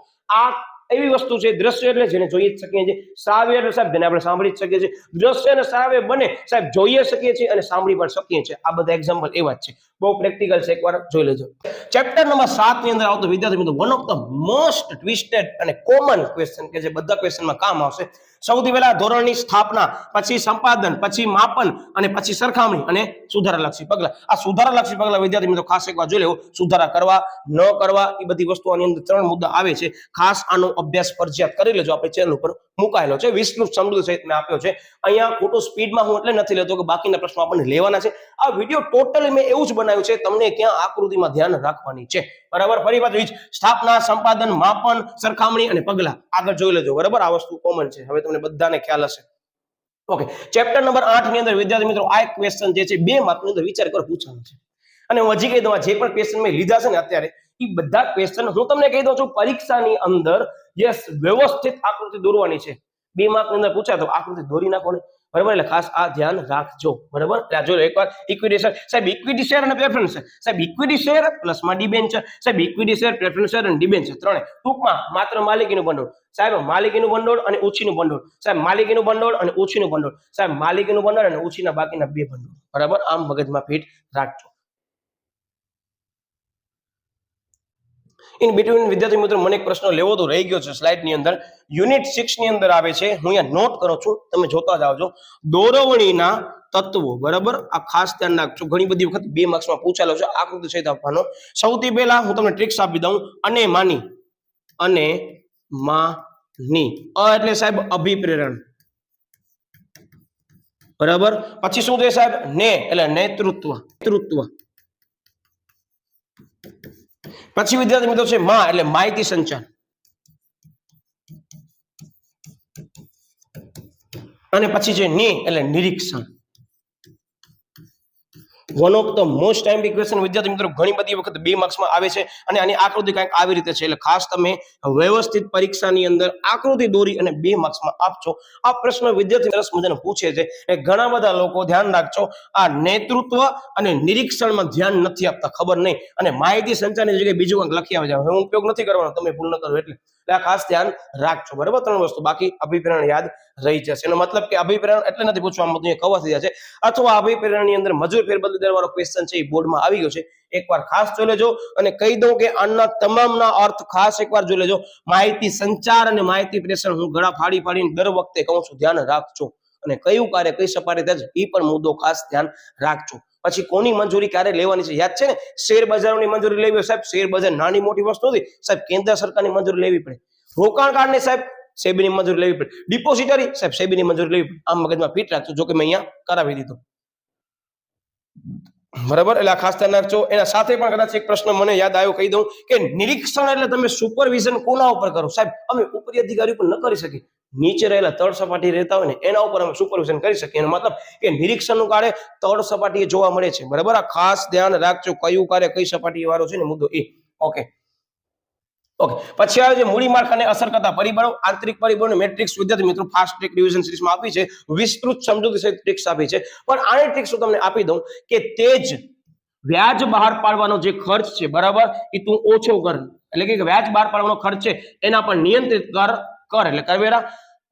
આ એવી વસ્તુ છે, દ્રશ્ય એટલે જેને જોઈ જ શકીએ છીએ, શ્રાવ્ય એટલે સાહેબ જેને આપણે સાંભળી જ શકીએ છીએ. દ્રશ્ય અને શ્રાવ્ય બને સાહેબ જોઈએ શકીએ છીએ અને સાંભળી પણ શકીએ છીએ. આ બધા એક્ઝામ્પલ એવા જ છે, બહુ પ્રેક્ટિકલ છે, એકવાર જોઈ લેજો. ચેપ્ટર નંબર 7 ની અંદર આવતો વિદ્યાર્થી મિત્રો one of the most twisted અને કોમન ક્વેશ્ચન કે જે બધા ક્વેશ્ચનમાં કામ આવશે. સૌથી પહેલા ધોરણની સ્થાપના, પછી સંપાદન, પછી માપન અને પછી સરખામણી અને સુધારાલક્ષી પગલા. આ સુધારાલક્ષી પગલા વિદ્યાર્થી મિત્રો ખાસ એકવાર જોઈ લેવો. સુધારા કરવા, ન કરવા, એ બધી વસ્તુઓ આની અંદર 3 મુદ્દા આવે છે. ખાસ આનો અભ્યાસ ફરજિયાત કરી લેજો. આપણે ચેનલ ઉપર મુકાયેલો છે, વિસ્તૃત સમૃદ્ધ સહિત મેં આપ્યો છે. અહીંયા ખોટું સ્પીડમાં હું એટલે નથી લેતો કે બાકીના પ્રશ્નો આપણને લેવાના છે. આ વિડીયો ટોટલી મેં એવું જ બનાવ્યું છે, તમને ક્યાં આકૃતિમાં ધ્યાન રાખવાની છે, બરાબર? ફરી પાછું સ્થાપના, સંપાદન, માપન, સરખામણી અને પગલા આગળ જોઈ લેજો, બરાબર? આ વસ્તુ કોમન છે, હવે તમને બધાને ખ્યાલ હશે. ઓકે, ચેપ્ટર નંબર 8 ની અંદર વિદ્યાર્થી મિત્રો આ એક ક્વેશ્ચન જે છે 2 માર્કની અંદર વિચાર કરો પૂછવાનું છે. અને હું હજી કહી દઉં જે પણ ક્વેશ્ચન મેં લીધા છે ને અત્યારે એ બધા ક્વેશ્ચન હું તમને કહી દઉં છું પરીક્ષાની અંદર યસ વ્યવસ્થિત આકૃતિ દોરવાની છે 2 માર્ક ની અંદર પૂછાય તો આકૃતિ દોરી નાખો ને બરાબર એટલે ખાસ આ ધ્યાન રાખજો બરાબર એટલે જો એકવાર ઇક્વિટી શેર સાહેબ ઇક્વિટી શેર અને પ્રેફરન્સ શેર સાહેબ ઇક્વિટી શેર પ્લસ માં ડિબેન્ચર સાહેબ ઇક્વિટી શેર પ્રેફરન્સ શેર અને ડિબેન્ચર ત્રણે ટૂંકમાં માત્ર માલિકીનું ભંડોળ સાહેબ માલિકીનું ભંડોળ અને ઓછીનું ભંડોળ સાહેબ માલિકીનું ભંડોળ અને ઓછીનું ભંડોળ સાહેબ માલિકીનું ભંડોળ અને ઓછીના બાકીના 2 ભંડોળ બરાબર આમ મગજમાં ફિટ રાખજો ઇન બિટવીન વિદ્યાર્થી મિત્રો મને એક પ્રશ્ન લેવો તો રહી ગયો છે સ્લાઇડ ની અંદર યુનિટ 6 ની અંદર આવે છે હું અહીંયા નોટ કરું છું તમે જોતા જાવજો દોરવણીના તત્વો બરાબર આ ખાસ ધ્યાન રાખજો ઘણી બધી વખત 2 માર્ક્સ માં પૂછાયેલો છે આકૃતિ સહિત આપવાનો સૌથી પહેલા હું તમને ટ્રિક્સ આપી દઉં અને માની એટલે સાહેબ અભિપ્રેરણ બરાબર પછી શું છે સાહેબ ને એટલે નેતૃત્વ પછી વિદ્યાર્થી મિત્રો છે માં એટલે માહિતી સંચાર અને પછી છે ની એટલે નિરીક્ષણ વન ઓફ ધ મોસ્ટ ટાઈમ ક્વેશ્ચન વિદ્યાર્થી મિત્રો ઘણી બધી વખત 2 માર્ક્સ માં આવે છે અને આની આકૃતિ કંઈક આવી રીતે છે એટલે ખાસ તમે વ્યવસ્થિત પરીક્ષાની અંદર આકૃતિ દોરી અને 2 માર્ક્સ માં આપજો આ પ્રશ્ન વિદ્યાર્થી સરસ મજાનો પૂછે છે એ ઘણા બધા લોકો ધ્યાન રાખજો આ નેતૃત્વ અને નિરીક્ષણમાં ધ્યાન નથી આપતા ખબર નહીં અને માહિતી સંચારની જગ્યાએ બીજું કંઈક લખી આવે છે હું ઉપયોગ નથી કરવાનો તમે ભૂલ ન કરો એટલે આ ખાસ ધ્યાન રાખજો બરાબર 3 વસ્તુ બાકી અભિપ્રેરણ યાદ રહી જશે એનો મતલબ કે અભિપ્રેરણ એટલે નથી પૂછવામાં બધું કવર થઈ જશે અથવા અભિપ્રેરણની અંદર મજૂર ફેરબદલી દર વાળો ક્વેશ્ચન છે એ બોર્ડમાં આવી ગયો છે એકવાર ખાસ જોઈ લેજો અને કહી દઉં કે આના તમામના અર્થ ખાસ એકવાર જોઈ લેજો માહિતી સંચાર અને માહિતી પ્રેષણ હું ગળા ફાડીને દર વખતે કહું છું ધ્યાન રાખજો અને કયું કાર્ય કઈ સપાટી થાય એ પણ મુદ્દો ખાસ ધ્યાન રાખજો પછી કોની મંજૂરી ક્યારે લેવાની છે યાદ છે ને શેર બજારોની મંજૂરી લેવી સાહેબ શેર બજાર નાની મોટી વસ્તુ નથી સાહેબ કેન્દ્ર સરકારની મંજૂરી લેવી પડે રોકાણકારને સાહેબ સેબીની મંજૂરી લેવી પડે ડિપોઝિટરી સાહેબ સેબીની મંજૂરી લેવી પડે આમ મગજમાં ફિટ રાખજો જો કે મેં અહીંયા કરાવી દીધો બરાબર એટલે ખાસ ધ્યાન રાખજો એના સાથે પણ કદાચ એક પ્રશ્ન મને યાદ આવ્યો કહી દઉં કે નિરીક્ષણ એટલે તમે સુપરવિઝન કોના ઉપર કરો સાહેબ અમે ઉપરી અધિકારી ઉપર ન કરી શકીએ નીચે રહેલા તળ સપાટી રહેતા હોય ને એના ઉપર અમે સુપરવિઝન કરી શકીએ એનો મતલબ કે નિરીક્ષણનું કાર્ય તળ સપાટીએ જોવા મળે છે બરાબર આ ખાસ ધ્યાન રાખજો કયું કાર્ય કઈ સપાટી વાળો છે ને મુદ્દો એ ઓકે પછી આવે છે મૂડી માળખાને અસર કરતા પરિબળો આંતરિક પરિબળો મેટ્રિક્સ વિદ્યાર્થી મિત્રો ફાસ્ટ ટ્રેક રિવિઝન સિરીઝમાં આપી છે વિસ્તૃત સમજૂતી સહિત ટ્રિક્સ આપી છે પણ આની ટ્રિક્સ હું તમને આપી દઉં કે તેજ વ્યાજ બહાર પાડવાનો જે ખર્ચ છે બરાબર એ તું ઓછો કર એટલે કે વ્યાજ બહાર પાડવાનો ખર્ચ છે એના પર નિયંત્રિત કર એટલે કરવેરા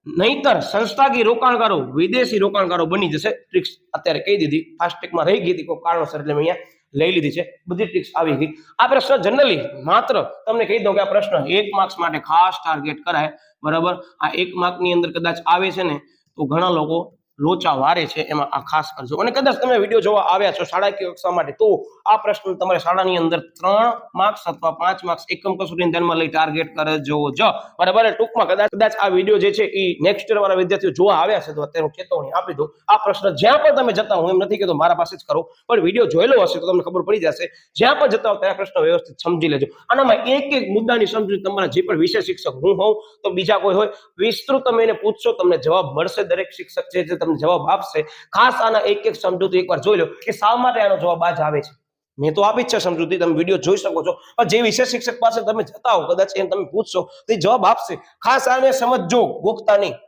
નહીતર સંસ્થાકીય રોકાણકારો વિદેશી રોકાણકારો બની જશે ટ્રિક્સ અત્યારે કહી દીધી ફાસ્ટ ટ્રેકમાં રહી ગઈ હતી કોઈ કારણોસર એટલે મેં અહીંયા લઈ લીધી છે બધી ટ્રિક્સ આવી ગઈ આ પ્રશ્ન જનરલી માત્ર તમને કહી દઉં કે આ પ્રશ્ન 1 માર્ક્સ માટે ખાસ ટાર્ગેટ કરાય બરાબર આ 1 માર્ક ની અંદર કદાચ આવે છે ને તો ઘણા લોકો લોચા વારે છે એમાં આ ખાસ કરજો અને કદાચ તમે વિડીયો જોવા આવ્યા છો શાળાકીય કક્ષા માટે તો આ પ્રશ્ન તમારે શાળાની અંદર 3 માર્ક્સ અથવા 5 માર્ક્સ એકમ કસોટીને ધ્યાનમાં લઈ ટાર્ગેટ કરજો જ બરાબર ટૂંકમાં કદાચ આ વિડીયો જે છે એ નેક્સ્ટ યર વાળા વિદ્યાર્થીઓ જોવા આવ્યા છે તો અત્યારે હું ચેતવણી આપી દઉં આ પ્રશ્ન જ્યાં પણ તમે જતા હું એમ નથી કહેતો મારા પાસે જ કરો પણ વિડીયો જોયેલો હશે તો તમને ખબર પડી જશે જ્યાં પણ જતા હો ત્યાં પ્રશ્ન વ્યવસ્થિત સમજી લેજો આનામાં એક મુદ્દાની સમજૂતી તમારા જે પણ વિષય શિક્ષક હું હોઉં તો બીજા કોઈ હોય વિસ્તૃત તમે એને પૂછશો તમને જવાબ મળશે દરેક શિક્ષક છે તમને જવાબ આપશે ખાસ આના એક સમજૂતી એકવાર જોઈ લો કે શા માટે આનો જવાબ આજ આવે છે મેં તો આપી જ છે સમજૂતી તમે વિડીયો જોઈ શકો છો પણ જે વિશેષ શિક્ષક પાસે તમે જતા હો કદાચ એને તમે પૂછશો તો જવાબ આપશે ખાસ આને સમજજો ગોખતા નહીં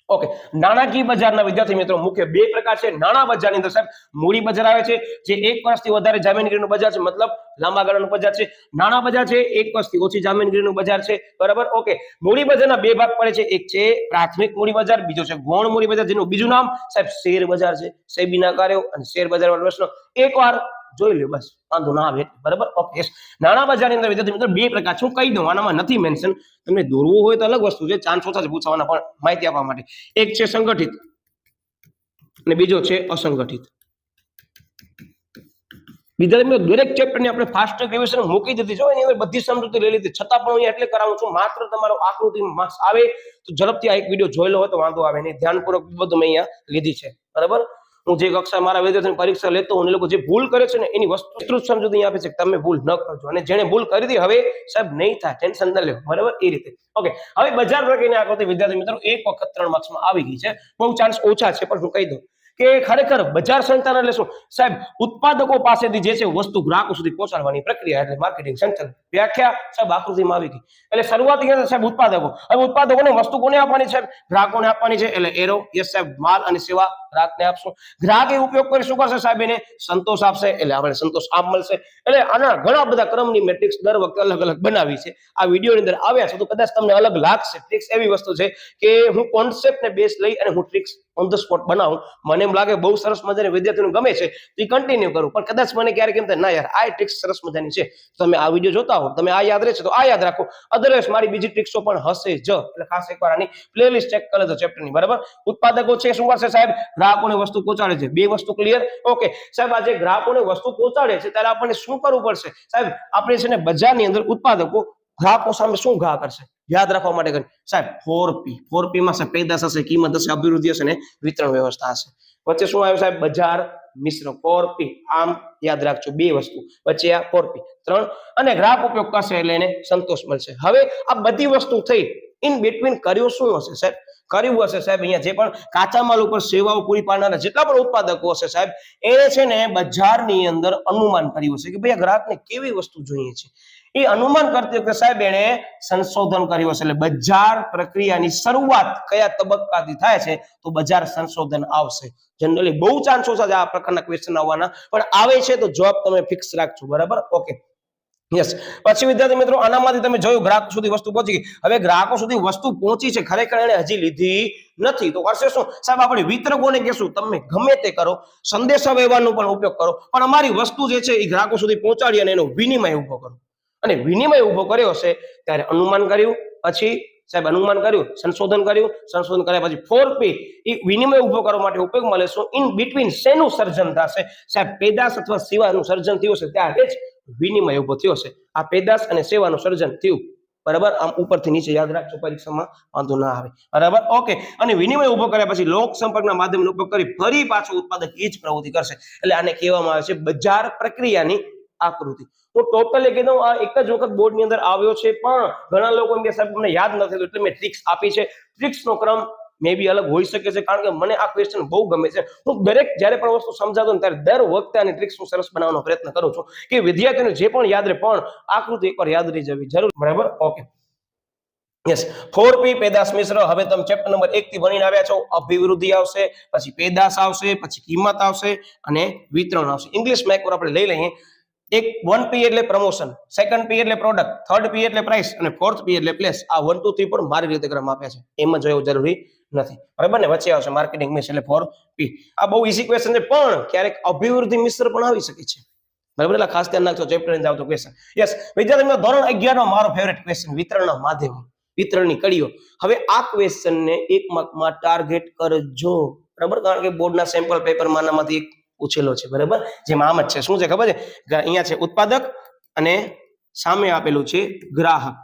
ઓકે નાણાકીય બજારના વિદ્યાર્થી મિત્રો મુખ્ય 2 પ્રકાર છે નાણા બજારની અંદર સાહેબ મૂડી બજાર આવે છે જે 1 વર્ષથી વધારે જામીનગીરીનું બજાર છે મતલબ લાંબા ગાળાનું બજાર છે નાણા બજાર છે 1 વર્ષથી ઓછી જામીનગીરીનું બજાર છે બરાબર ઓકે મૂડી બજારના 2 ભાગ પડે છે એક છે પ્રાથમિક મૂડી બજાર બીજો છે ગૌણ મૂડી બજાર જેનું બીજું નામ સાહેબ શેર બજાર છે સેબીના કાર્યો અને શેર બજાર વાળો પ્રશ્ન એકવાર જોઈ લો બસ વાંધો ના આવે બરાબર ઓકે નાણા બજારની અંદર વિદ્યાર્થી મિત્રો 2 પ્રકાર છે હું કહી દઉં આનામાં નથી મેન્શન તમને દોરવું હોય તો અલગ વસ્તુ છે ચાન્સ ઓછા છે પૂછવાના પણ માહિતી આપવા માટે એક છે સંગઠિત અને બીજો છે અસંગઠિત વિદ્યાર્થી મિત્રો દરેક ચેપ્ટરની આપણે ફાસ્ટ ટ્રેક રિવિઝન મૂકી દીધી છે એની અંદર બધી સમજૂતી લઈ લીધી છતાં પણ હું એટલે કરાવું છું માત્ર તમારો આકૃતિ માર્ક્સ આવે તો ઝડપથી આ એક વિડીયો જોઈ લો તો વાંધો આવે નહીં ધ્યાનપૂર્વક બધું મેં અહીંયા લીધી છે બરાબર હું જે કક્ષા મારા વિદ્યાર્થીઓની પરીક્ષા લેતો હું એ લોકો જે ભૂલ કરે છે ને એની વિસ્તૃત સમજૂતી આપે છે કે તમે ભૂલ ન કરજો અને જેને ભૂલ કરી હતી હવે સાહેબ નહીં થાય ટેન્શન ન લેવો બરાબર એ રીતે ઓકે હવે બજાર પ્રક્રિયાની આકૃતિ વિદ્યાર્થી મિત્રો એક વખત 3 માર્ક્સમાં આવી ગઈ છે બહુ ચાન્સ ઓછા છે પણ હું કહી દઉં કે ખરેખર બજાર સંચાલન એટલે શું સાહેબ? ઉત્પાદકો પાસેથી જે છે વસ્તુ ગ્રાહકો સુધી પહોંચાડવાની પ્રક્રિયા એટલે માર્કેટિંગ સંચાલન. વ્યાખ્યા સાહેબ આકૃતિમાં આવી ગઈ. એટલે શરૂઆતી અંદર સાહેબ ઉત્પાદકો. હવે ઉત્પાદકોને વસ્તુ કોને આપવાની છે? ગ્રાહકોને આપવાની છે. એટલે એરો યસ સાહેબ, માલ અને સેવા ગ્રાહકને આપશું. ગ્રાહક એ ઉપયોગ કરી શું કરશે સાહેબ? એને સંતોષ આપશે એટલે આપણે સંતોષ આપ મળશે. એટલે આના ઘણા બધા ક્રમની મેટ્રિક્સ દર વખતે અલગ અલગ બનાવી છે. આ વિડીયોની અંદર આવ્યા છે તો કદાચ તમને અલગ લાગશે. ટ્રિક્સ એવી વસ્તુ છે કે હું કોન્સેપ્ટને બેઝ લઈ અને હું ટ્રિક્સ ઓન ધ સ્પોટ બનાવું. મને એમ લાગે બહુ સરસ મજાની વિદ્યાર્થીઓને ગમે છે તો કન્ટિન્યુ કરું, પણ કદાચ મને ક્યારેક એમ થાય ના યાર આ ટ્રિક્સ સરસ મજાની છે, તમે આ વિડીયો જોતા હો, તમે આ યાદ રહેશે તો આ યાદ રાખો. અધરવાઇઝ મારી બીજી ટ્રિક્સો પણ હશે જ. એટલે ખાસ એકવાર આની પ્લેલિસ્ટ ચેક કરી લેજો ચેપ્ટરની. બરાબર. ઉત્પાદકો છે શું કરશે સાહેબ? ગ્રાહકોને વસ્તુ પહોંચાડે છે. બે વસ્તુ ક્લિયર? ઓકે સાહેબ, આ જે ગ્રાહકોને વસ્તુ પહોંચાડે છે ત્યારે આપણને શું કરવું પડશે સાહેબ? આપણે છે ને બજારની અંદર ઉત્પાદકો ગ્રાહકો સામે શું ઘા કરશે યાદ રાખવા માટે કરી સાહેબ 4P. 4P માં સાહેબ પેદાશ હશે, કિંમત હશે, અભિવૃદ્ધિ હશે ને વિતરણ વ્યવસ્થા હશે. વચ્ચે શું આવ્યું સાહેબ? બજાર મિશ્ર. 4P. આમ યાદ રાખજો, બે વસ્તુ વચ્ચે આ 4P 3 અને ગ્રાહક ઉપયોગ કરશે એટલે એને સંતોષ મળશે. હવે આ બધી વસ્તુ થઈ, ઇન બિટવીન કર્યું શું હશે સાહેબ? કર્યું હશે સાહેબ અહીંયા જે પણ કાચા માલ ઉપર સેવાઓ પૂરી પાડનારા જેટલા પણ ઉત્પાદકો હશે સાહેબ, એને છે ને બજારની અંદર અનુમાન કર્યું હશે કે ભાઈ આ ગ્રાહકને કેવી વસ્તુ જોઈએ છે. એ અનુમાન કરતી વખતે સાહેબ એને સંશોધન કર્યું હશે. એટલે બજાર પ્રક્રિયાની શરૂઆત કયા તબક્કાથી થાય છે તો બજાર સંશોધન આવશે. જનરલી બહુ ચાન્સો છે આ પ્રકારના ક્વેશ્ચન આવવાના, પણ આવે છે તો જવાબ તમે ફિક્સ રાખજો. બરાબર. Okay yes. પછી વિદ્યાર્થી મિત્રો આનામાંથી તમે જોયું ગ્રાહક સુધી વસ્તુ પહોંચી ગઈ. હવે ગ્રાહકો સુધી વસ્તુ પહોંચી છે, ખરેખર એને હજી લીધી નથી તો કરશે શું સાહેબ? આપણે વિતરકોને કહેશું તમે ગમે તે કરો, સંદેશા વ્યવહારનો પણ ઉપયોગ કરો, પણ અમારી વસ્તુ જે છે એ ગ્રાહકો સુધી પહોંચાડી અને એનો વિનિમય ઉભો કરો. અને વિનિમય ઉભો કર્યો હશે ત્યારે અનુમાન કર્યું, પછી સાહેબ અનુમાન કર્યું, સંશોધન કર્યું, સંશોધન કર્યા પછી 4P એ વિનિમય ઉભો કરવા માટે ઉપયોગમાં લેશું. ઇન બિટવીન શેનું સર્જન થશે સાહેબ? પેદાશ અથવા સેવાનું સર્જન થયું છે ત્યારે જ વિનિમય ઉભો થયો છે. આ પેદાશ અને સેવાનું સર્જન થયું. બરાબર. આમ ઉપરથી નીચે યાદ રાખજો, પરીક્ષામાં વાંધો ના આવે. બરાબર. ઓકે. અને વિનિમય ઉભો કર્યા પછી લોક સંપર્કના માધ્યમનો ઉપયોગ કરી ફરી પાછો ઉત્પાદક એ જ પ્રવૃત્તિ કરશે. એટલે આને કહેવામાં આવે છે બજાર પ્રક્રિયાની આકૃતિ. તો ટોટલી કીધું આ એક જ વખત બોર્ડની અંદર આવ્યો છે, પણ ઘણા લોકો એમ કે સાહેબ અમને યાદ નથી એટલે મેં ટ્રિક્સ આપી છે. ટ્રિક્સનો ક્રમ મે બી અલગ હોઈ શકે છે, કારણ કે મને આ ક્વેશ્ચન બહુ ગમે છે. હું દરેક જ્યારે પણ વસ્તુ સમજાવતો ત્યારે દર વખતે આની ટ્રિક્સ હું સરસ બનાવવાનો પ્રયત્ન કરું છું કે વિદ્યાર્થીઓને જે પણ યાદ રહે, પણ આકૃતિ એકવાર યાદ રહી જવી જરૂર. બરાબર. Okay yes. 4P પેદાશ મિશ્ર. હવે તમે ચેપ્ટર નંબર 1 થી ભણીને આવ્યા છો. અભિવૃદ્ધિ આવશે, પછી પેદાશ આવશે, પછી કિંમત આવશે અને વિતરણ આવશે. ઇંગ્લિશમાં એકવાર આપણે લઈ લઈએ. 1P એટલે પ્રમોશન, 2P એટલે પ્રોડક્ટ, 3P એટલે પ્રાઇસ અને 4P એટલે પ્લેસ. આ 1 2 3 પણ મારી રીતે ક્રમ આપ્યા છે, એમાં જોવું જરૂરી નથી. બરાબર ને? વચ્ચે આવશે માર્કેટિંગ મિક્સ એટલે 4P. આ બહુ ઈઝી ક્વેશ્ચન છે, પણ ક્યારેક અભિવૃદ્ધિ મિશ્ર પણ આવી શકે છે. બરાબર. એટલે ખાસ ધ્યાન રાખજો ચેપ્ટર ની આવતો ક્વેશ્ચન. યસ વિદ્યાર્થી મિત્રો, ધોરણ 11 નો મારો ફેવરેટ ક્વેશ્ચન વિતરણના માધ્યમો, વિતરણની કડીઓ. હવે આ ક્વેશ્ચનને 1 માર્કમાં ટાર્ગેટ કરજો. બરાબર. કારણ કે બોર્ડના સેમ્પલ પેપરમાં આનામાંથી એક પૂછેલો છે. બરાબર. જેમાં આમ જ છે. શું છે ખબર છે? અહીંયા છે ઉત્પાદક અને સામે આપેલું છે ગ્રાહક.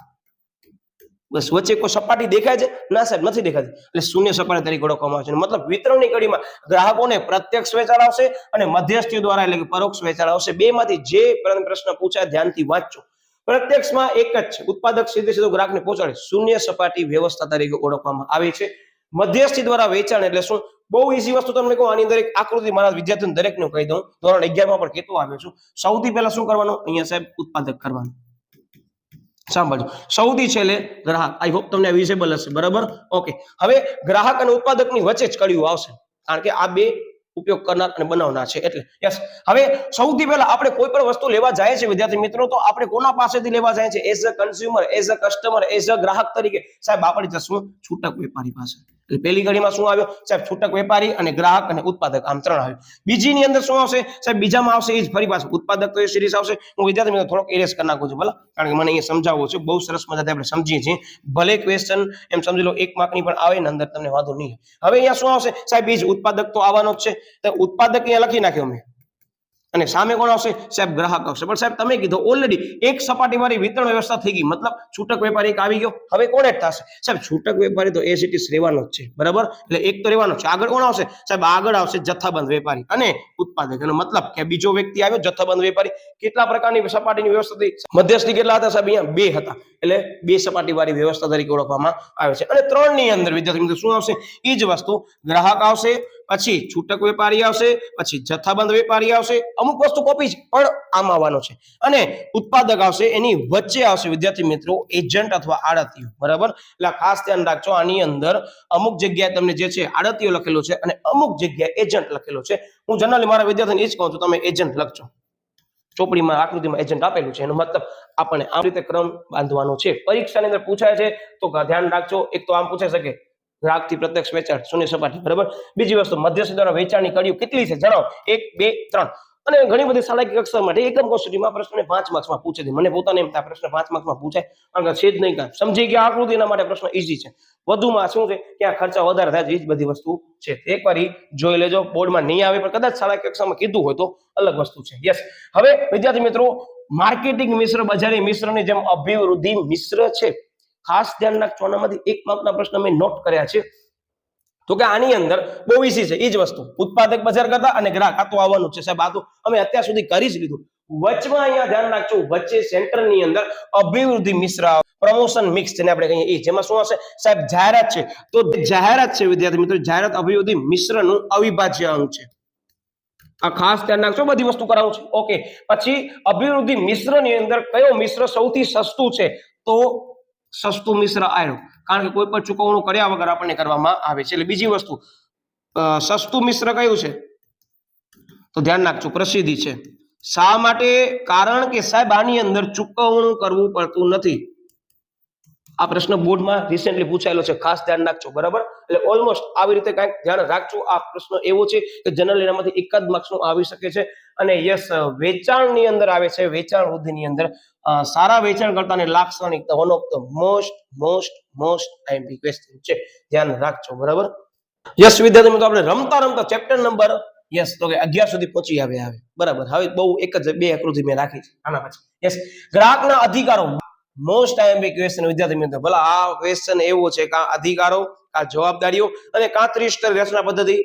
બસ વચ્ચે કોઈ સપાટી દેખાય છે? ના સાહેબ નથી દેખાતી, એટલે શૂન્ય સપાટી તરીકે ઓળખવામાં આવે છે. મતલબ વિતરણની કડીમાં ગ્રાહકોને પ્રત્યક્ષ વેચાણ આવશે અને મધ્યસ્થી દ્વારા એટલે કે પરોક્ષ વેચાણ આવશે. બે માંથી જે પ્રશ્ન પૂછાય ધ્યાનથી વાંચજો. પ્રત્યક્ષમાં એક જ છે, ઉત્પાદક સીધે સીધું ગ્રાહકને પહોંચાડે, શૂન્ય સપાટી વ્યવસ્થા તરીકે ઓળખવામાં આવે છે. મધ્યસ્થી દ્વારા વેચાણ એટલે શું? બહુ ઈઝી વસ્તુ તમને કહું. આની અંદર એક આકૃતિ મારા વિદ્યાર્થીઓને દરેકને કહી દઉં. ધોરણ 11 માં પણ કહેતો આવ્યો છું. સૌથી પહેલા શું કરવાનું? અહીંયા સાહેબ ઉત્પાદક કરવાનું. સાંભળજો, સૌથી છેલ્લે ગ્રાહક. આઈ હોપ તમને વિઝિબલ હશે. બરાબર. ઓકે. હવે ગ્રાહક અને ઉત્પાદકની વચ્ચે જ કડીઓ આવશે, કારણ કે આ બે ઉપયોગ કરનાર અને બનાવનાર છે. એટલે યસ. હવે સૌથી પહેલા આપણે કોઈ પણ વસ્તુ લેવા જાય છે વિદ્યાર્થી મિત્રો, તો આપણે કોના પાસેથી લેવા જાય છે? As a consumer, as a customer, as a ગ્રાહક તરીકે સાહેબ આપણે જશું છૂટક વેપારી પાસે. એટલે પહેલી કડીમાં શું આવ્યો સાહેબ? છૂટક વેપારી અને ગ્રાહક અને ઉત્પાદક, આમ 3 આવ્યું. બીજીની અંદર શું આવશે સાહેબ? બીજામાં આવશે એ જ ફરી પાછું ઉત્પાદક તો એ સિરીઝ આવશે. હું વિદ્યાર્થી મિત્રો થોડોક એરેસ કરી નાખું છું ભલા, કારણ કે મને અહીંયા સમજાવવું છે. બહુ સરસ મજાથી આપણે સમજીએ છીએ. ભલે ક્વેશ્ચન એમ સમજી લો 1 માર્કની પણ આવે ને અંદર, તમને વાંધો નહીં. હવે અહીંયા શું આવશે સાહેબ? બીજ ઉત્પાદક તો આવવાનો જ છે, તો ઉત્પાદક અહીંયા લખી નાખ્યો મેં. અને સામે કોણ આવશે સાહેબ? ગ્રાહક આવશે. પણ સાહેબ તમે કીધું ઓલરેડી એક સપાટી વાળી વિતરણ વ્યવસ્થા થઈ ગઈ, મતલબ છૂટક વેપારી એક આવી ગયો. હવે કોણ એડ થશે સાહેબ? છૂટક વેપારી તો એઝ ઇટ ઇઝ રહેવાનો જ છે. બરાબર. એટલે એક તો રહેવાનો છે. આગળ કોણ આવશે સાહેબ? આગળ આવશે જથ્થાબંધ વેપારી અને ઉત્પાદક. એનો મતલબ કે બીજો વ્યક્તિ આવ્યો જથ્થાબંધ વેપારી. કેટલા પ્રકારની સપાટીની વ્યવસ્થા થઈ? મધ્યસ્થી કેટલા હતા સાહેબ? અહીંયા 2 હતા. એટલે 2 સપાટી વાળી વ્યવસ્થા તરીકે ઓળખવામાં આવે છે. અને 3 ની અંદર વિદ્યાર્થી મિત્રો શું આવશે? એ જ વસ્તુ ગ્રાહક આવશે, પછી છૂટક વેપારી આવશે, પછી જથ્થાબંધ વેપારી આવશે, અમુક વસ્તુ કોપી છે પણ આમ આવવાનો છે, અને ઉત્પાદક આવશે, એની વચ્ચે આવશે વિદ્યાર્થી મિત્રો એજન્ટ અથવા આડતીઓ, બરાબર. એટલે ખાસ ધ્યાન રાખજો, આની અંદર અમુક જગ્યાએ તમને જે છે આડતીઓ લખેલું છે અને અમુક જગ્યાએ એજન્ટ લખેલું છે. હું જનરલી મારા વિદ્યાર્થીને એ જ કહું છું, તમે એજન્ટ લખજો. ચોપડીમાં આકૃતિમાં એજન્ટ આપેલું છે, એનો મતલબ આપણે આ રીતે ક્રમ બાંધવાનો છે. પરીક્ષાની અંદર પૂછાય છે તો ધ્યાન રાખજો, એક તો આમ પૂછાઈ શકે ગ્રાહકથી પ્રત્યક્ષ વેચાણ શૂન્ય સપાટી, બરાબર. બીજી વસ્તુ મધ્યસ્થી દ્વારા વેચાણની કડીઓ કેટલી છે જણાવો, 1 2 3. અને ઘણી બધી શાળાકીય કક્ષા માટે એકમ કસોટીમાં પ્રશ્ન 5 માર્ક્સમાં પૂછે છે. મને પોતાને એમ થાય પ્રશ્ન 5 માર્ક્સમાં પૂછાય, કારણ કે છે જ નહીં કાંઈ, સમજી ગયા આકૃતિ, એના માટે પ્રશ્ન ઈઝી છે. વધુમાં શું છે કે આ ખર્ચા વધારે થાય છે, એ જ બધી વસ્તુ છે. એકવાર જોઈ લેજો, બોર્ડમાં નહીં આવે પણ કદાચ શાળાકીય કક્ષામાં કીધું હોય તો અલગ વસ્તુ છે. યસ. હવે વિદ્યાર્થી મિત્રો, માર્કેટિંગ મિશ્ર, બજારી મિશ્રની જેમ અભિવૃદ્ધિ મિશ્ર છે. ખાસ ધ્યાન રાખજો, આનામાંથી એક માર્કના પ્રશ્ન મેં નોટ કર્યા છે. તો કે આની અંદર બહુ ઈઝી છે, એ જ વસ્તુ ઉત્પાદક બજાર કરતા અને ગ્રાહક, આ તો આવવાનું છે સાહેબ, આ તો અમે અત્યાર સુધી કરી જ લીધું. વચમાં અહીંયા ધ્યાન રાખજો, વચ્ચે સેન્ટરની અંદર અભિવૃદ્ધિ મિશ્ર, પ્રમોશન મિક્સ જેને આપણે કહીએ, એ જેમાં શું હશે સાહેબ, જાહેરાત છે. તો જાહેરાત છે વિદ્યાર્થી મિત્રો, જાહેરાત અભિવૃદ્ધિ મિશ્રનું અવિભાજ્ય અંગ છે. આ ખાસ ધ્યાન રાખજો, બધી વસ્તુ કરાવું છે. ઓકે, પછી અભિવૃદ્ધિ મિશ્રની અંદર કયો મિશ્ર સૌથી સસ્તું છે? તો સસ્તું મિશ્ર આવ્યું, કારણ કે કોઈ પણ ચૂકવણું કર્યા વગર આપણને કરવામાં આવે છે. એટલે બીજી વસ્તુ, સસ્તું મિશ્ર કયું છે? તો ધ્યાન રાખજો, પ્રસિદ્ધિ છે. શા માટે? કારણ કે સાહેબ આની અંદર ચૂકવણું કરવું પડતું નથી. આ પ્રશ્ન બોર્ડમાં રિસેન્ટલી પૂછાયેલો છે, ખાસ ધ્યાન રાખજો, બરાબર. એટલે ઓલમોસ્ટ આવી રીતે કંઈક ધ્યાન રાખજો. આ પ્રશ્ન એવો છે કે જનરલ એનામાંથી એક જ માર્ક્સનો આવી શકે છે. અને યસ, વેચાણની અંદર આવે છે, વેચાણ વૃદ્ધિની અંદર સારા વેચાણ કરતાની લાક્ષણિકતા one of the most IMP question છે, ધ્યાન રાખજો, બરાબર. યસ વિદ્યાર્થી મિત્રો, આપણે રમતા રમતા ચેપ્ટર નંબર યસ તો કે 11 સુધી પહોંચી આવ્યા, બરાબર. હવે બહુ એક જ બે આકૃતિ મેં રાખી છે આના પછી. યસ, ગ્રાહકના અધિકારો, મોસ્ટ આઈએમપી ક્વેશ્ચન વિદ્યાર્થી મિત્રો. ભલા આ ક્વેશ્ચન એવો છે કે અધિકારો, આ જવાબદારીઓ અને 30 સ્તર રચના પદ્ધતિ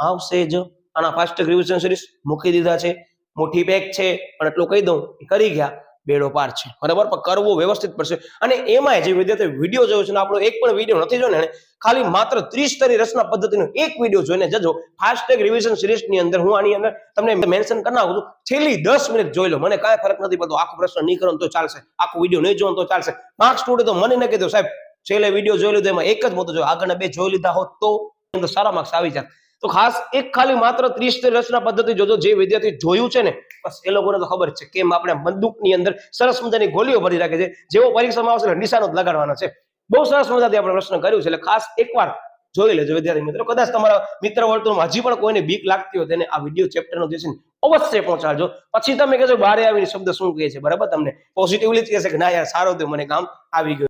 આવશે જ. આના ફાસ્ટ રિવિઝન સિરીઝ મૂકી દીધા છે, મોટી પેક છે, પણ એટલું કહી દઉં, કરી ગયા બેડો પાર છે, બરાબર. પણ કરવો વ્યવસ્થિત પડશે. અને એમાં જે વિદ્યાર્થી વિડીયો જોયો છે ને, આપણો એક પણ વિડીયો નથી જોયો ને, ખાલી માત્ર 30 સ્તરીય રચના પદ્ધતિનો એક વિડીયો જોઈને જજો. ફાસ્ટેગ રિવિઝન સિરીઝની અંદર હું આની અંદર તમને મેન્શન કરી નાખું છું, છેલ્લી 10 મિનિટ જોઈ લો, મને કાંઈ ફરક નથી પડતો. આખો પ્રશ્ન નહીં કરો તો ચાલશે, આખો વિડીયો નહીં જોવો તો ચાલશે. માર્ક્સ સ્ટુડન્ટ તો મને ન કીધું સાહેબ છેલ્લે વિડીયો જોઈ લીધો, એમાં એક જ મોટો જોયો, આગળના બે જોઈ લીધા હોત તો સારા માર્ક્સ આવી જાય. તો ખાસ એક ખાલી માત્ર 30 સ્તરીય રચના પદ્ધતિ જોજો. જે વિદ્યાર્થી જોયું છે ને, બસ એ લોકોને તો ખબર છે કેમ આપણે બંદૂકની અંદર સરસ મજાની ગોળીઓ ભરી રાખે છે, જેવો પરીક્ષામાં આવશે નિશાનો જ લગાડવાનો છે. બહુ સરસ મજાથી આપણે પ્રશ્ન કર્યું છે. એટલે ખાસ એકવાર જોઈ લેજો વિદ્યાર્થી મિત્રો. કદાચ તમારા મિત્ર વર્તુળમાં હજી પણ કોઈને બીક લાગતી હોય, તેને આ વિડીયો ચેપ્ટરનો જે છે ને અવશ્ય પહોંચાડજો. પછી તમે કહેજો બહાર આવીને શબ્દ શું કહે છે, બરાબર. તમને પોઝિટિવલી જ કહેશે કે ના યાર સારો થયો, મને કામ આવી ગયું,